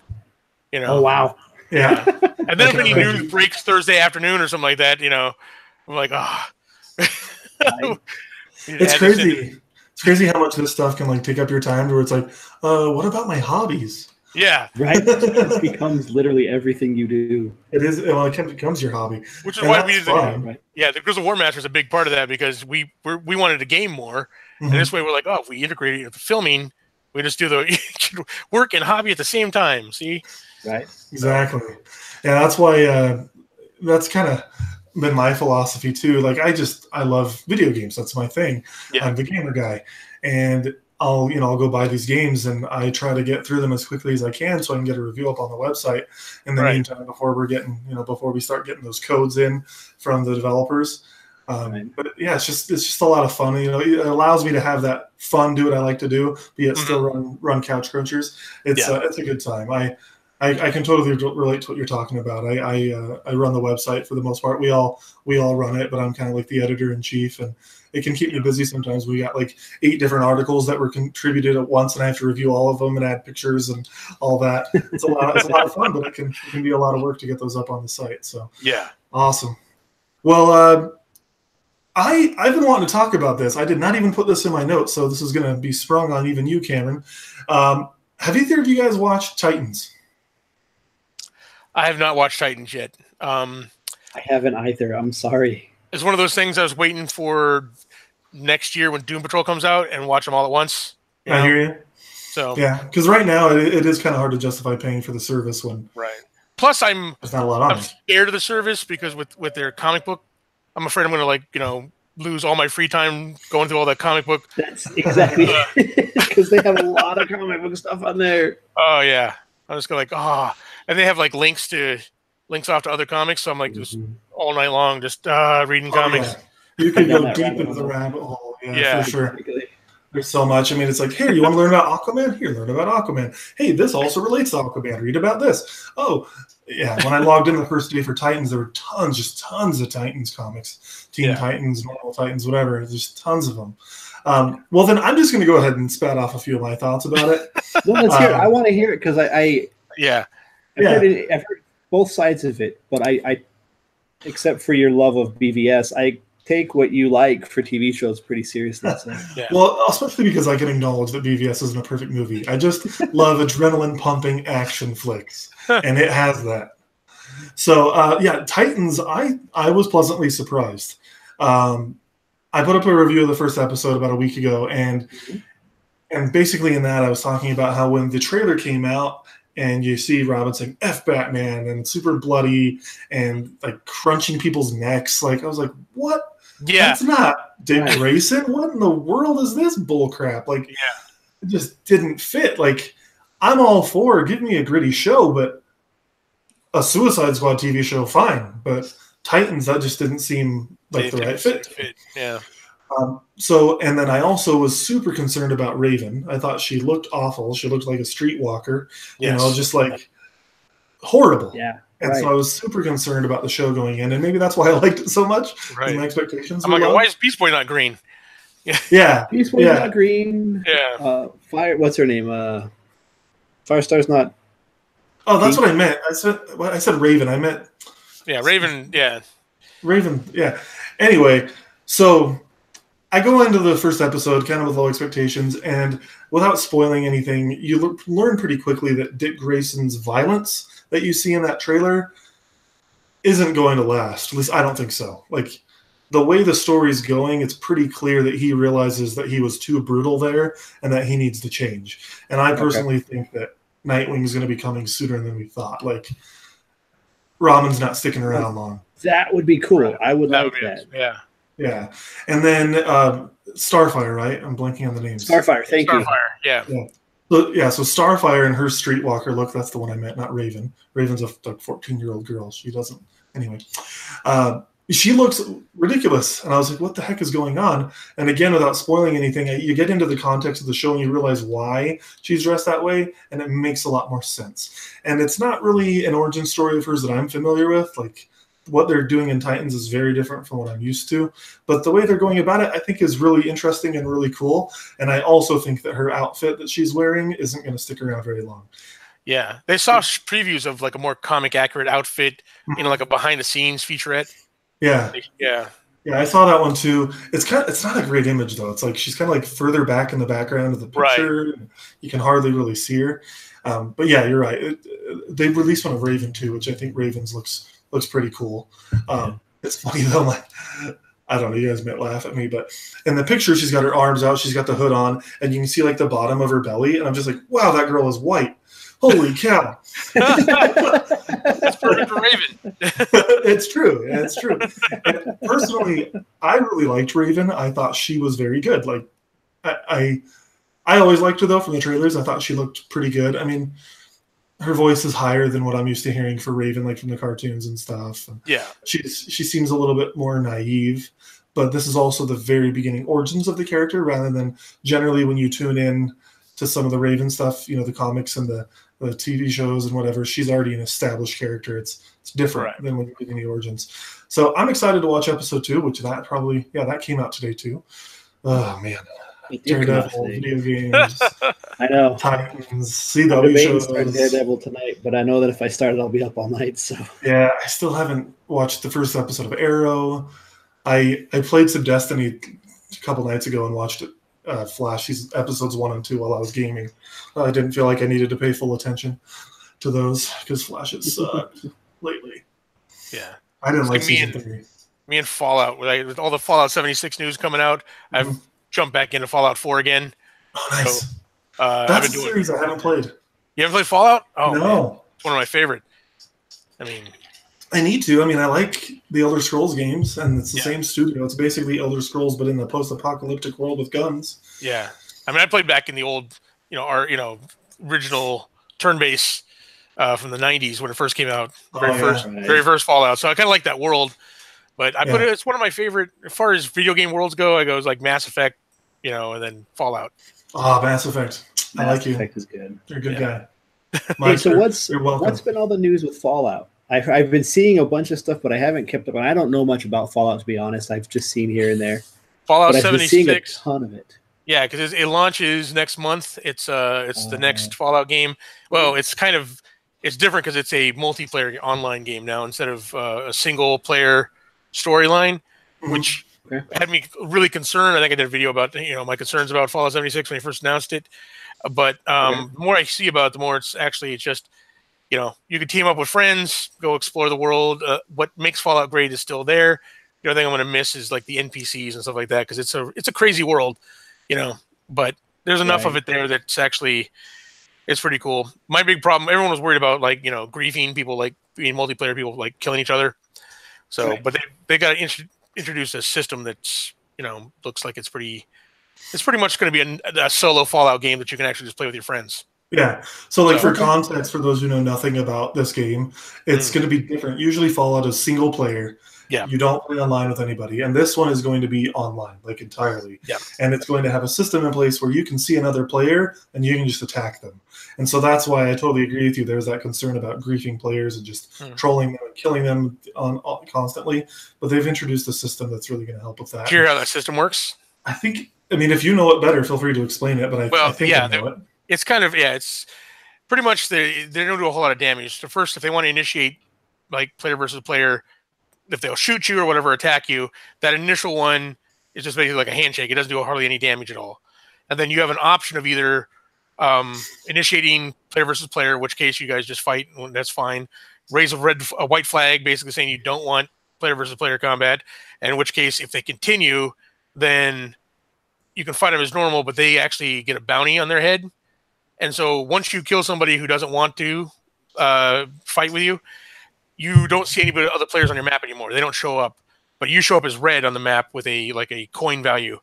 Oh wow. Yeah. And then if any news breaks Thursday afternoon or something like that, I'm like, It's crazy. It's crazy how much this stuff can take up your time. Where it's like, what about my hobbies? Yeah. Right. It becomes literally everything you do. It is. Well, it becomes your hobby. Which is why we did the Grizzled War Master is a big part of that because we wanted to game more. And this way we're like, if we integrate it with the filming, we just do the work and hobby at the same time. See? Right. Exactly. Yeah, that's why that's kind of been my philosophy too. I love video games. That's my thing. Yeah. I'm the gamer guy. And I'll go buy these games and I try to get through them as quickly as I can so I can get a review up on the website in the meantime before we start getting those codes in from the developers. But yeah, it's just a lot of fun. It allows me to have that fun, do what I like to do, be it still run Couch Crunchers. It's a good time. I can totally relate to what you're talking about. I run the website for the most part. We all run it, but I'm kind of like the editor in chief, and it can keep me busy sometimes. We got 8 different articles that were contributed at once, and I have to review all of them and add pictures and all that. It's a lot of fun, but it can be a lot of work to get those up on the site. So yeah, awesome. Well, I've been wanting to talk about this. I did not even put this in my notes, so this is going to be sprung on even you, Cameron. Have either of you guys watched Titans? I have not watched Titans yet. I haven't either. I'm sorry. It's one of those things I was waiting for next year when Doom Patrol comes out and watch them all at once. I hear you. So yeah, because right now it is kind of hard to justify paying for the service when Plus, I'm there's not a lot on I'm scared of the service because with their comic book, I'm afraid I'm going to lose all my free time going through all that comic book. That's exactly because they have a lot of comic book stuff on there. Oh yeah, I'm just going and they have like links off to other comics, so I'm like just all night long just reading comics. Yeah. You can go deep into the rabbit hole. Yeah, for sure. There's so much. I mean, it's like, here, you want to learn about Aquaman? Here, learn about Aquaman. Hey, this also relates to Aquaman. Read about this. Oh, yeah. When I logged in the first day for Titans, there were tons of Titans comics. Teen Titans, Normal Titans, whatever. There's just tons of them. Well, then I'm just going to go ahead and spat off a few of my thoughts about it. No, let's hear it. I want to hear it because I've heard both sides of it, but I except for your love of BVS, I take what you like for TV shows pretty seriously. So. Yeah. Well, especially because I can acknowledge that BVS isn't a perfect movie. I just love adrenaline-pumping action flicks, and it has that. So, Titans, I was pleasantly surprised. I put up a review of the first episode about a week ago, and basically in that I was talking about how when the trailer came out, and you see Robin saying "F Batman" and super bloody and like crunching people's necks, like I was like, "What? Yeah, that's not Dick Grayson. What in the world is this bullcrap?" Like, it just didn't fit. Like, I'm all for give me a gritty show, but a Suicide Squad TV show, fine. But Titans, that just didn't seem like the right fit. Yeah. And then I also was super concerned about Raven. I thought she looked awful. She looked like a streetwalker, just like horrible. Yeah. And so I was super concerned about the show going in, and maybe that's why I liked it so much. Right. My expectations. I'm like, why is Beast Boy not green? Yeah. Beast Boy's not green. Yeah. What's her name? Firestar's not. Oh, that's what I meant. I said Raven. I meant. Yeah, Raven. Yeah. Raven. Yeah. Anyway, so I go into the first episode kind of with low expectations, and without spoiling anything, you learn pretty quickly that Dick Grayson's violence that you see in that trailer isn't going to last. At least I don't think so. Like, the way the story's going, it's pretty clear that he realizes that he was too brutal there and that he needs to change. And I personally think that Nightwing is going to be coming sooner than we thought. Like, Robin's not sticking around long. That would be cool. I would like that. Yeah. Yeah. And then Starfire, right? I'm blanking on the names. Starfire, thank you. Starfire, yeah. So Starfire and her streetwalker look, that's the one I meant, not Raven. Raven's a 14-year-old girl. She doesn't. Anyway. She looks ridiculous. And I was like, what the heck is going on? And again, without spoiling anything, you get into the context of the show and you realize why she's dressed that way, and it makes a lot more sense. And it's not really an origin story of hers that I'm familiar with. Like, what they're doing in Titans is very different from what I'm used to. But the way they're going about it, I think, is really interesting and really cool. And I also think that her outfit that she's wearing isn't going to stick around very long. Yeah. They saw previews of like a more comic accurate outfit, like a behind the scenes featurette. Yeah. Yeah. Yeah, I saw that one too. It's not a great image though. It's like she's kind of like further back in the background of the picture. Right. You can hardly really see her. But yeah, you're right. They released one of Raven too, which I think Raven's looks pretty cool. It's funny though. Like, I don't know, you guys might laugh at me, but in the picture, she's got her arms out, she's got the hood on, and you can see like the bottom of her belly, and I'm just like, wow, that girl is white. Holy cow! That's perfect for Raven. It's true. Yeah, it's true. And personally, I really liked Raven. I thought she was very good. Like, I always liked her though from the trailers. I thought she looked pretty good. I mean, her voice is higher than what I'm used to hearing for Raven, like from the cartoons and stuff. And yeah, she seems a little bit more naive. But this is also the very beginning origins of the character, rather than generally when you tune in to some of the Raven stuff, the comics and the TV shows and whatever, she's already an established character. It's different than when you're getting the origins. So I'm excited to watch episode 2, which that came out today too. Oh man, Daredevil, video games. I know. Titans, CW shows. Start Daredevil tonight, but I know that if I start it, I'll be up all night. So yeah, I still haven't watched the first episode of Arrow. I played some Destiny a couple nights ago and watched it. Flash these episodes 1 and 2 while I was gaming. I didn't feel like I needed to pay full attention to those because Flash has sucked lately. Yeah, I didn't like season 3. Me and Fallout, with all the Fallout 76 news coming out, I've jumped back into Fallout 4 again. Oh, nice. So, that's a series I haven't played. You haven't played Fallout? Oh, no. Man. It's one of my favorite. I mean, I need to. I mean, I like the Elder Scrolls games, and it's the same studio. It's basically Elder Scrolls, but in the post-apocalyptic world with guns. Yeah, I mean, I played back in the old, original turn-based from the '90s when it first came out, very first Fallout. So I kind of like that world, but it's one of my favorite as far as video game worlds go. I goes like Mass Effect, and then Fallout. Oh, Mass Effect. I like you. Mass Effect is good. You're a good guy. Hey, so what's been all the news with Fallout? I've been seeing a bunch of stuff, but I haven't kept up on. I don't know much about Fallout, to be honest. I've just seen here and there. Fallout 76. I've been seeing a ton of it. Yeah, because it launches next month. It's the next Fallout game. Well, it's different because it's a multiplayer online game now instead of a single player storyline, which had me really concerned. I think I did a video about my concerns about Fallout 76 when I first announced it. But the more I see about it, the more it's just. You could team up with friends, go explore the world. What makes Fallout great is still there. The other thing I'm going to miss is like the NPCs and stuff like that because it's a crazy world, But there's enough of it there that's actually it's pretty cool. My big problem, everyone was worried about griefing people, like being multiplayer people, like killing each other. So, but they got to introduce a system that's looks like it's pretty much going to be a solo Fallout game that you can actually just play with your friends. Yeah. So for context, for those who know nothing about this game, it's going to be different. Usually Fallout is single player. Yeah. You don't play online with anybody. And this one is going to be online, like entirely. Yeah. And it's going to have a system in place where you can see another player and you can just attack them. And so that's why I totally agree with you. There's that concern about griefing players and just trolling them and killing them constantly. But they've introduced a system that's really going to help with that. Do you hear how that system works? I mean, if you know it better, feel free to explain it. But I think I know it. It's kind of it's pretty much they don't do a whole lot of damage. So first, if they want to initiate like player versus player, if they'll shoot you or whatever, attack you, that initial one is just basically like a handshake. It doesn't do hardly any damage at all. And then you have an option of either initiating player versus player, in which case you guys just fight, and that's fine. Raise a white flag, basically saying you don't want player versus player combat. And in which case, if they continue, then you can fight them as normal, but they actually get a bounty on their head. And so once you kill somebody who doesn't want to fight with you, you don't see any other players on your map anymore. They don't show up, but you show up as red on the map with a coin value,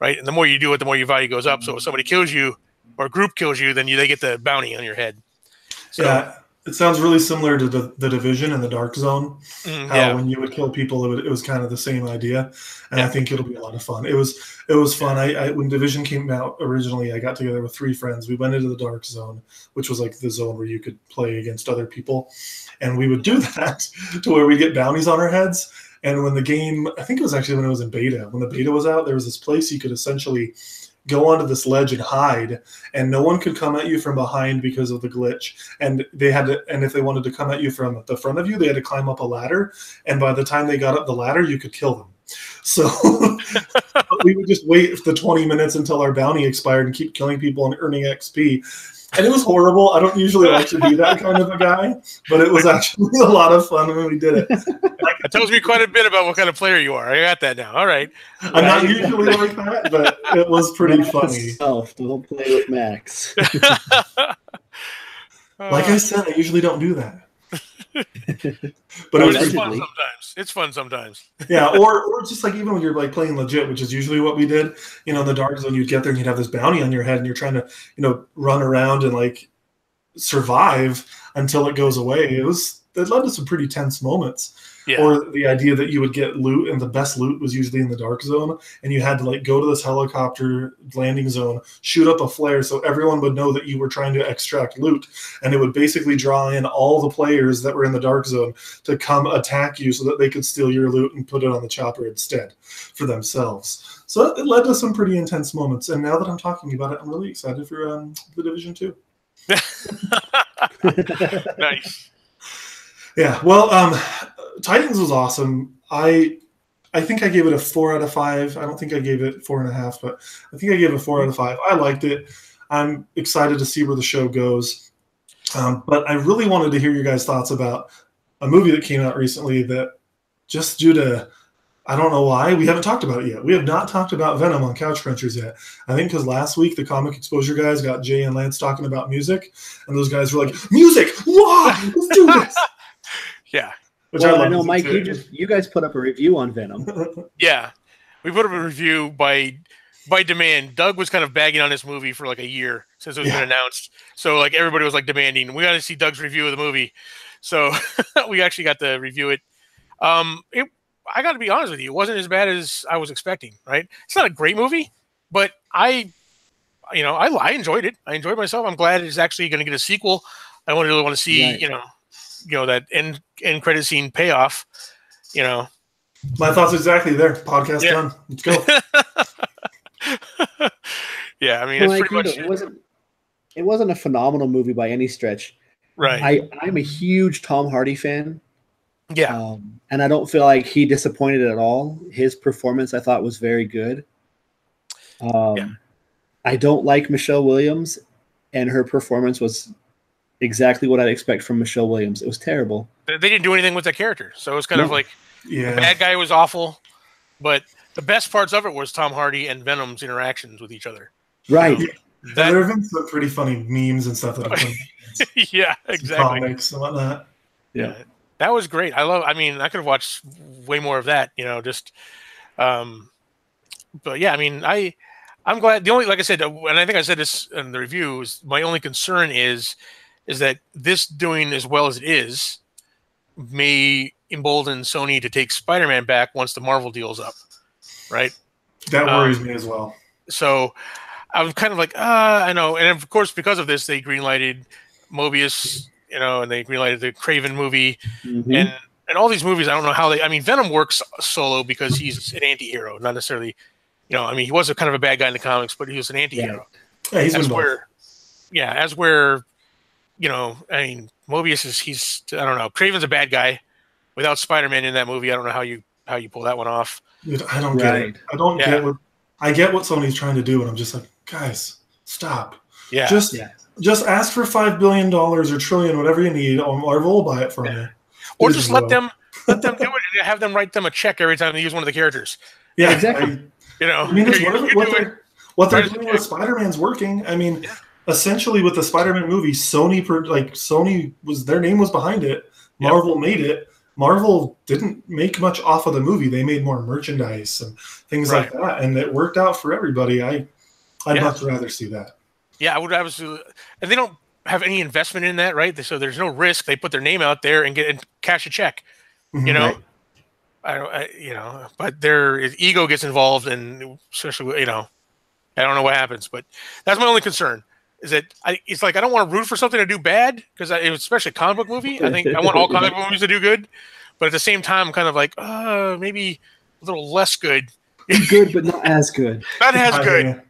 right? And the more you do it, the more your value goes up. So if somebody kills you or a group kills you, then they get the bounty on your head. So, yeah, it sounds really similar to the Division and the Dark Zone. How when you would kill people, it was kind of the same idea, and I think it'll be a lot of fun. It was fun. I when Division came out originally, I got together with 3 friends. We went into the Dark Zone, which was like the zone where you could play against other people, and we would do that to where we get bounties on our heads. And when the game, I think it was actually when it was in beta, when the beta was out, there was this place you could essentially go onto this ledge and hide, and no one could come at you from behind because of the glitch. And if they wanted to come at you from the front of you, they had to climb up a ladder. And by the time they got up the ladder, you could kill them. So we would just wait for the 20 minutes until our bounty expired and keep killing people and earning XP. And it was horrible. I don't usually like to be that kind of a guy, but it was actually a lot of fun when we did it. That tells me quite a bit about what kind of player you are. I got that now. All right. I'm not usually like that, but it was pretty funny. Don't play with Max. Like I said, I usually don't do that. But it's fun sometimes. It's fun sometimes. Yeah, or just like even when you're like playing legit, which is usually what we did. In the Dark Zone, you'd get there and you'd have this bounty on your head, and you're trying to run around and like survive until it goes away. It led to some pretty tense moments. Yeah. Or the idea that you would get loot, and the best loot was usually in the Dark Zone, and you had to like go to this helicopter landing zone, shoot up a flare so everyone would know that you were trying to extract loot, and it would basically draw in all the players that were in the Dark Zone to come attack you so that they could steal your loot and put it on the chopper instead for themselves. So it led to some pretty intense moments, and now that I'm talking about it, I'm really excited for the Division 2. Nice. Yeah, well, Titans was awesome. I I think I gave it a 4 out of 5. I don't think I gave it 4.5, but I think I gave it a 4 out of 5. I liked it. I'm excited to see where the show goes. But I really wanted to hear your guys' thoughts about a movie that came out recently that just due to, I don't know why, we haven't talked about it yet. We have not talked about Venom on Couch Crunchers yet. I think because last week the Comic Exposure guys got Jay and Lance talking about music, and those guys were like, music! Wow! Let's do this! Yeah. Which well, I know, Mike, you guys put up a review on Venom. Yeah. We put up a review by demand. Doug was kind of bagging on this movie for like a year since it was been announced. So like everybody was like demanding, we got to see Doug's review of the movie. So we actually got to review it. I got to be honest with you, it wasn't as bad as I was expecting, right? It's not a great movie, but I enjoyed it. I enjoyed myself. I'm glad it's actually going to get a sequel. I really want to see, that end credit scene payoff, My thoughts exactly there. Podcast done. Let's go. Yeah, I mean, it's pretty much it wasn't a phenomenal movie by any stretch. Right. I'm a huge Tom Hardy fan. Yeah. And I don't feel like he disappointed at all. His performance, I thought, was very good. I don't like Michelle Williams, and her performance was exactly what I'd expect from Michelle Williams. It was terrible. They didn't do anything with the character, so it was kind of like the bad guy was awful, but the best parts of it was Tom Hardy and Venom's interactions with each other. Right. There have been some pretty funny memes and stuff that have come. Yeah, exactly. Comics and whatnot. Yeah. That was great. I could have watched way more of that, but yeah, I mean, I'm glad. The only, like I said, and I think I said this in the review, is my only concern is that this doing as well as it is may embolden Sony to take Spider-Man back once the Marvel deal's up, right? That worries me as well. So I was kind of like, I know. And of course, because of this, they greenlighted Mobius, and they greenlighted the Craven movie, and all these movies. I don't know how Venom works solo because he's an anti-hero, not necessarily, he was a kind of a bad guy in the comics, but he was an anti-hero. Yeah, he's as where, Mobius is, I don't know. Craven's a bad guy. Without Spider-Man in that movie, I don't know how you pull that one off. Dude, I don't get it. I get what Sony's trying to do, and I'm just like, guys, stop. Yeah. Just ask for $5 billion or $1 trillion, whatever you need. Marvel will buy it from you. Or just let them do it and have them write them a check every time they use one of the characters. Yeah, exactly. What they're doing with Spider-Man's working. I mean, essentially with the Spider-Man movie, Sony was, their name was behind it. Marvel made it. Marvel didn't make much off of the movie. They made more merchandise and things like that, and it worked out for everybody. I'd much rather see that. Yeah, I would absolutely. And they don't have any investment in that, right? So there's no risk. They put their name out there and cash a check. Right. But their ego gets involved, and especially, I don't know what happens. But that's my only concern. Is that it's like I don't want to root for something to do bad because especially a comic book movie. I think I want all comic book movies to do good, but at the same time, I'm kind of like, maybe a little less good. Good, but not as good. Not as good.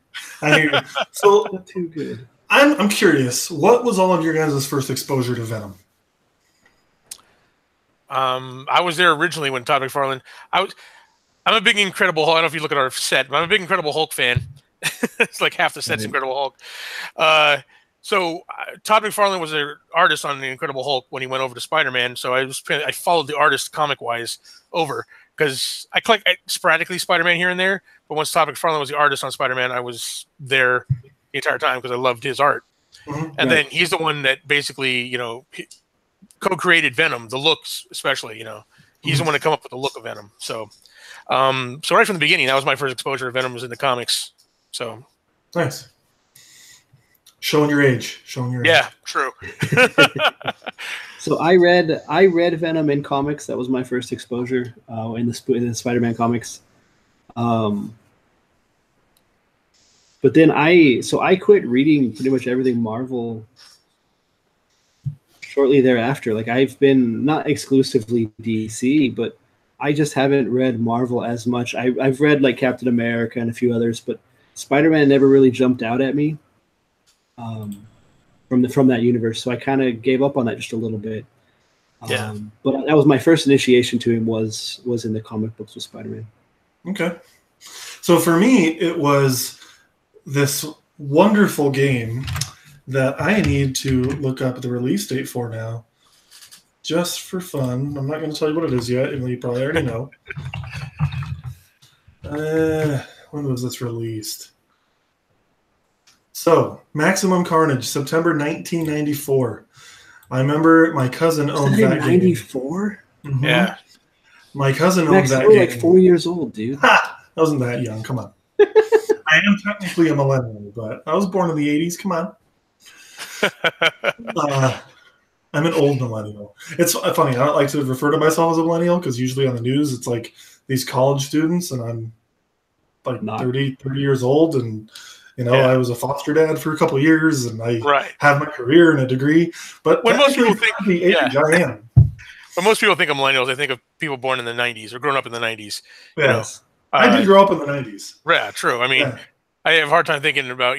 I hear you. So not too good. I'm curious. What was all of your guys' first exposure to Venom? I was there originally when Todd McFarlane. I'm a big Incredible Hulk. I don't know if you look at our set, but I'm a big Incredible Hulk fan. It's like half the set's Incredible Hulk. So Todd McFarlane was an artist on the Incredible Hulk when he went over to Spider-Man. So I followed the artist comic-wise over because I collect sporadically Spider-Man here and there. But once Todd McFarlane was the artist on Spider-Man, I was there the entire time because I loved his art. And then he's the one that basically, co-created Venom, the looks especially. He's the one to come up with the look of Venom. So right from the beginning, that was my first exposure to Venom was in the comics. So nice. Showing your age. Yeah, true. So I read Venom in comics. That was my first exposure in the Spider-Man comics. But then I quit reading pretty much everything Marvel shortly thereafter. Like I've been not exclusively DC, but I just haven't read Marvel as much. I've read like Captain America and a few others, but Spider-Man never really jumped out at me from that universe. So I kind of gave up on that just a little bit. But that was my first initiation to him was in the comic books with Spider-Man. Okay. So for me, it was this wonderful game that I need to look up the release date for now, just for fun. I'm not going to tell you what it is yet, even though you probably already know. When was this released? So, Maximum Carnage, September 1994. I remember my cousin owned that game. 94? Mm-hmm. Yeah. My cousin owned that game. You were like 4 years old, dude. Ha! I wasn't that young. Come on. I am technically a millennial, but I was born in the 80s. Come on. I'm an old millennial. It's funny. I don't like to refer to myself as a millennial because usually on the news it's like these college students, and I'm like 30 years old, and I was a foster dad for a couple of years, and I have my career and a degree. But when most people think the age I am. When most people think of millennials, they think of people born in the 90s or grown up in the 90s. Yes. I did grow up in the 90s. Yeah, true. I mean, I have a hard time thinking about,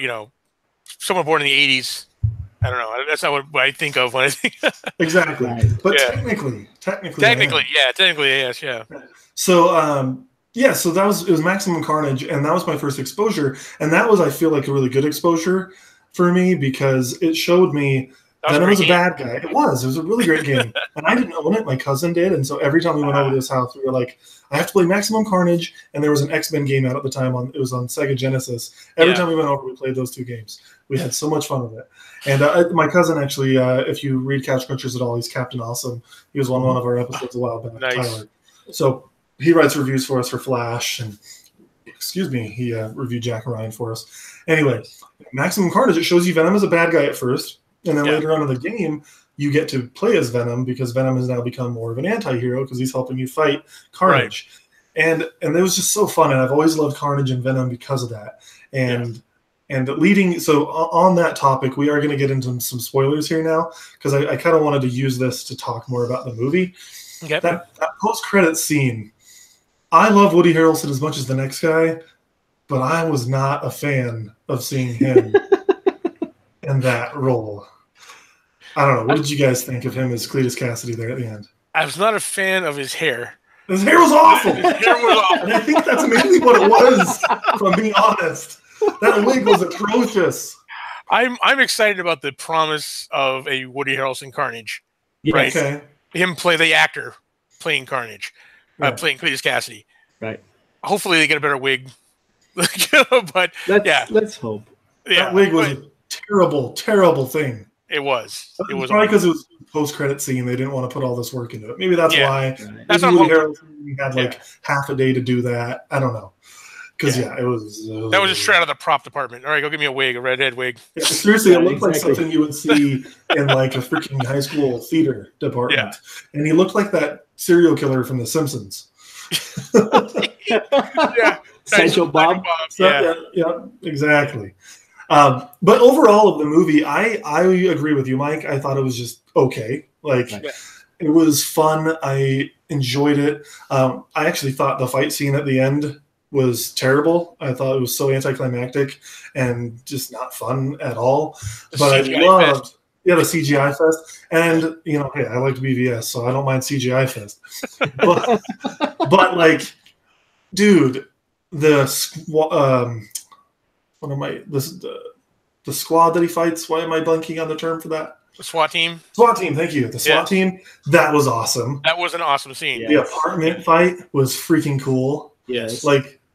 someone born in the 80s. I don't know. That's not what I think of when I think. Exactly. But technically, yes, yeah. So, so it was Maximum Carnage, and that was my first exposure. And that was, I feel like, a really good exposure for me because it showed me that I was a bad guy. It was a really great game. And I didn't own it. My cousin did. And so every time we went over to his house, we were like, I have to play Maximum Carnage. And there was an X-Men game out at the time. It was on Sega Genesis. Every time we went over, we played those two games. We had so much fun with it. And my cousin actually, if you read Couch Crunchers at all, he's Captain Awesome. He was on one of our episodes a while back, Tyler. So he writes reviews for us for Flash. And, he reviewed Jack and Ryan for us. Anyway, Maximum Carnage, it shows you Venom as a bad guy at first. And then later on in the game, you get to play as Venom because Venom has now become more of an anti-hero because he's helping you fight Carnage. Right. And it was just so fun. And I've always loved Carnage and Venom because of that. And so on that topic, we are going to get into some spoilers here now because I kind of wanted to use this to talk more about the movie. Okay. That post-credit scene, I love Woody Harrelson as much as the next guy, but I was not a fan of seeing him in that role. I don't know. What did you guys think of him as Cletus Cassidy there at the end? I was not a fan of his hair. His hair was awful. And I think that's mainly what it was, if I'm being honest. That wig was atrocious. I'm excited about the promise of a Woody Harrelson Carnage. Yes. Right? Okay. Him play the actor playing Carnage, playing Cletus Cassidy. Right. Hopefully they get a better wig. But let's hope. That wig was a terrible, terrible thing. It was. It was probably because it was post-credit scene. They didn't want to put all this work into it. Maybe that's why. Right. That's not Harrelson had half a day to do that. I don't know. Because it was. That was just straight out of the prop department. All right, go give me a wig, a redhead wig. Yeah, seriously, it looked like something you would see in like a freaking high school theater department. Yeah. And he looked like that serial killer from The Simpsons. Sideshow Bob. Yeah, exactly. But overall of the movie, I agree with you, Mike. I thought it was just okay. It was fun. I enjoyed it. I actually thought the fight scene at the end was terrible. I thought it was so anticlimactic and just not fun at all. But I loved the CGI fest. And, hey, I liked BVS, so I don't mind CGI fest. but dude, the squad that he fights, why am I blanking on the term for that? The SWAT team? SWAT team, thank you. The SWAT team, that was awesome. That was an awesome scene. The apartment fight was freaking cool. Yes.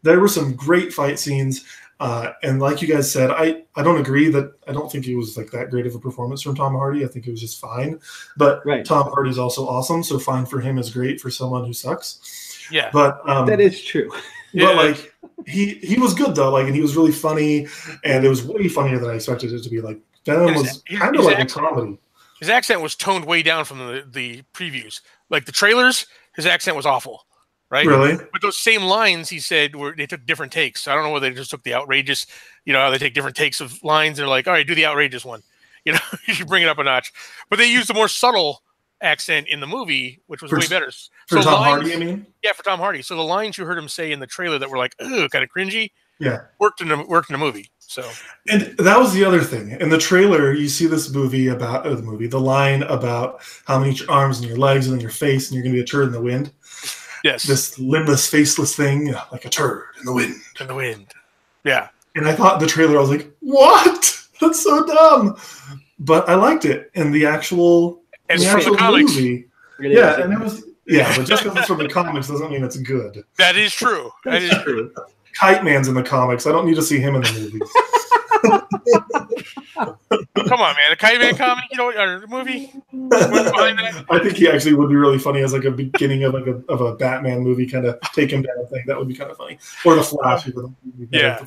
There were some great fight scenes. And like you guys said, I don't agree that I don't think it was that great of a performance from Tom Hardy. I think it was just fine. But Tom Hardy's also awesome, so fine for him is great for someone who sucks. Yeah. But that is true. But he was good though, and he was really funny, and it was way funnier than I expected it to be. Venom was kind of like a comedy. His accent was toned way down from the previews. The trailers, his accent was awful. Right? Really? But those same lines he said they took different takes. So I don't know whether they just took the outrageous, how they take different takes of lines. They're like, all right, do the outrageous one. You should bring it up a notch. But they used a more subtle accent in the movie, which was way better. For Tom Hardy, you mean? Yeah, for Tom Hardy. So the lines you heard him say in the trailer that were ugh, kind of cringy, worked in a movie. So, and that was the other thing. In the trailer, you see this movie about the line about how many arms and your legs and then your face, and you're going to be a turd in the wind. Yes, this limbless, faceless thing, like a turd in the wind. In the wind, yeah. And I thought the trailer, I was like, "What? That's so dumb." But I liked it, and the actual movie, yeah, and it was. Yeah, but just because it's from the comics doesn't mean it's good. That is true. That is true. Kite Man's in the comics. I don't need to see him in the movies. Come on, man. A Kite Man comic, or a movie? I think he actually would be really funny as like a beginning of a Batman movie, kind of take him down thing. That would be kind of funny. Or the Flash. Yeah.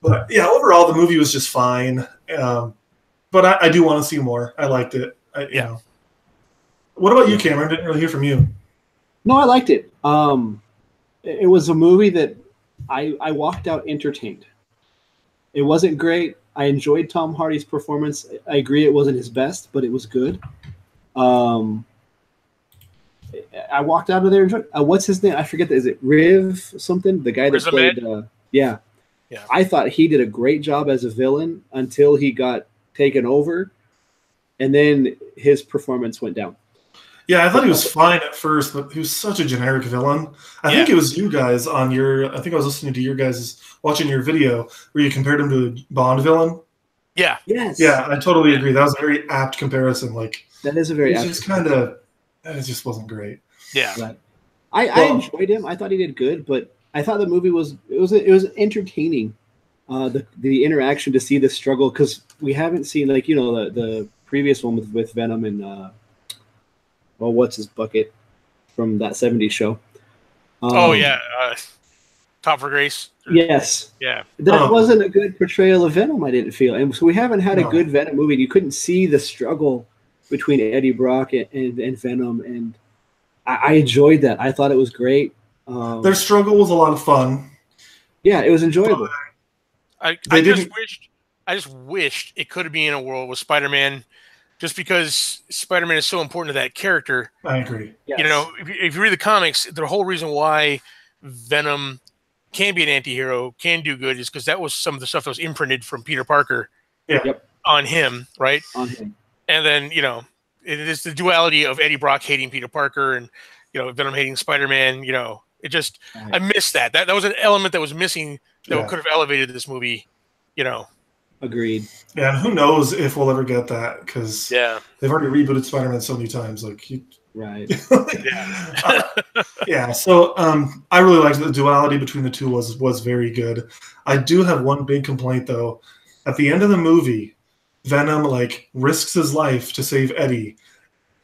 But yeah, overall the movie was just fine. But I do want to see more. I liked it. You know. What about you, Cameron? Didn't really hear from you. No, I liked it. It was a movie that I walked out entertained. It wasn't great. I enjoyed Tom Hardy's performance. I agree it wasn't his best, but it was good. I walked out of there enjoying. What's his name? I forget. Is it Riv something? The guy that played. Yeah. I thought he did a great job as a villain until he got taken over, and then his performance went down. Yeah, I thought he was fine at first, but he was such a generic villain. I think it was you guys on your. I think I was listening to your guys watching your video where you compared him to a Bond villain. Yeah. Yes. Yeah, I totally agree. That was a very apt comparison. Like that is a very. It just kind of. It just wasn't great. Yeah. But I enjoyed him. I thought he did good, but I thought the movie was entertaining. The interaction to see the struggle, because we haven't seen the previous one with Venom and. Well, what's his bucket from that 70s show? Top for Grace. Yes. Yeah. That wasn't a good portrayal of Venom, I didn't feel. And so we haven't had a good Venom movie. You couldn't see the struggle between Eddie Brock and Venom, and I enjoyed that. I thought it was great. Their struggle was a lot of fun. Yeah, it was enjoyable. I just wished it could have been in a world with Spider-Man. Just because Spider-Man is so important to that character. I agree. Yes. If you read the comics, the whole reason why Venom can be an anti-hero, can do good, is because that was some of the stuff that was imprinted from Peter Parker on him, right? On him. And then, it is the duality of Eddie Brock hating Peter Parker and, Venom hating Spider-Man. It just, I missed that. That was an element that was missing that could have elevated this movie, Agreed. Yeah, and who knows if we'll ever get that, because they've already rebooted Spider-Man so many times. Right. So I really liked the duality between the two was very good. I do have one big complaint, though. At the end of the movie, Venom risks his life to save Eddie,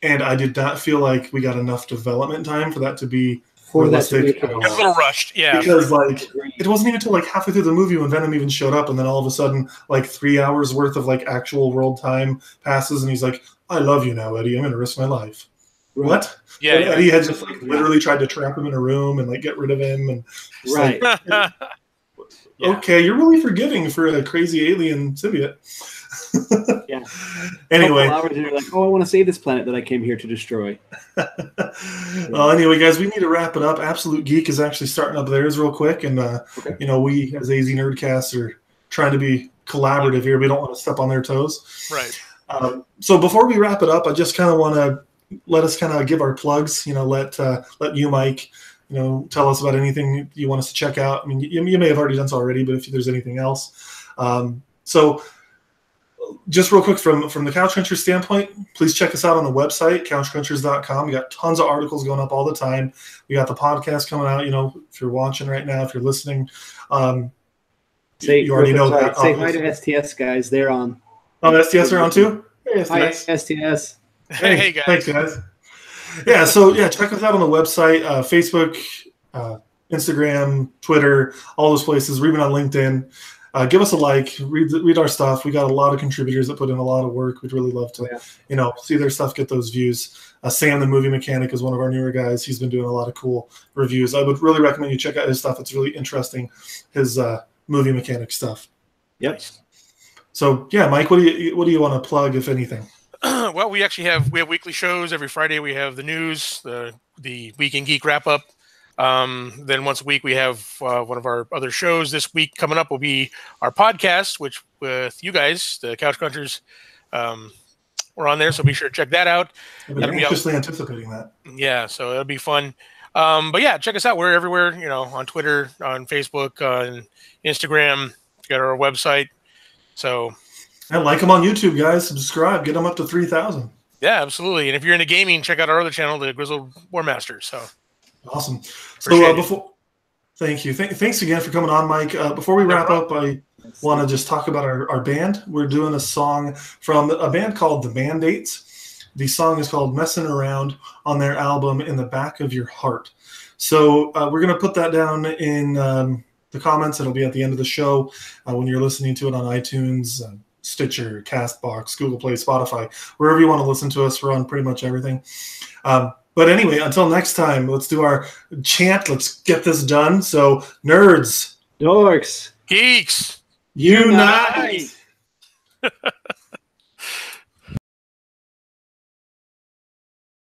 and I did not feel like we got enough development time for that to be realistic. A little rushed, yeah. Because it wasn't even until halfway through the movie when Venom even showed up, and then all of a sudden 3 hours worth of actual world time passes, and he's like, "I love you now, Eddie. I'm going to risk my life." Right. What? Yeah, Eddie had just literally tried to trap him in a room and get rid of him, and okay, you're really forgiving for a crazy alien symbiote. Yeah. Anyway, hours you're like, I want to save this planet that I came here to destroy. Well, anyway, guys, we need to wrap it up. Absolute Geek is actually starting up theirs real quick, and we as AZ Nerdcast are trying to be collaborative here. We don't want to step on their toes. Right. So before we wrap it up, I just kind of want to let us kind of give our plugs. Let you, Mike, tell us about anything you want us to check out. I mean, you may have already done so already, but if there's anything else, so. Just real quick from the Couch Crunchers standpoint, please check us out on the website, couchcrunchers.com. We got tons of articles going up all the time. We got the podcast coming out. If you're watching right now, if you're listening, you already know that. Say hi to STS, guys. They're on. Oh, STS are on too? Hey, STS. Hi, STS. Hey, guys. Thanks, guys. Yeah, so check us out on the website, Facebook, Instagram, Twitter, all those places. We're even on LinkedIn. Give us a like, read our stuff. We got a lot of contributors that put in a lot of work. We'd really love to, see their stuff, get those views. Sam, the movie mechanic, is one of our newer guys. He's been doing a lot of cool reviews. I would really recommend you check out his stuff. It's really interesting, his movie mechanic stuff. Yep. So yeah, Mike, what do you want to plug, if anything? Well, we have weekly shows every Friday. We have the news, the Week in Geek wrap up. Then once a week we have one of our other shows. This week coming up will be our podcast, which with you guys, the Couch Crunchers, we're on there, so be sure to check that out. I'm anxiously anticipating that. Yeah, so it'll be fun. But yeah, check us out. We're everywhere, on Twitter, on Facebook, on Instagram. Got our website. So, and like them on YouTube, guys. Subscribe. Get them up to 3,000. Yeah, absolutely. And if you're into gaming, check out our other channel, the Grizzled War Master. So awesome. So thank you. Thanks again for coming on, Mike. Before we wrap up, I want to just talk about our band. We're doing a song from a band called The Band-Aids. The song is called Messin' Around on their album In the Back of Your Heart. So we're going to put that down in the comments. It'll be at the end of the show when you're listening to it on iTunes, Stitcher, Castbox, Google Play, Spotify, wherever you want to listen to us. We're on pretty much everything. But anyway, until next time, let's do our chant. Let's get this done. So, nerds, dorks, geeks, unite!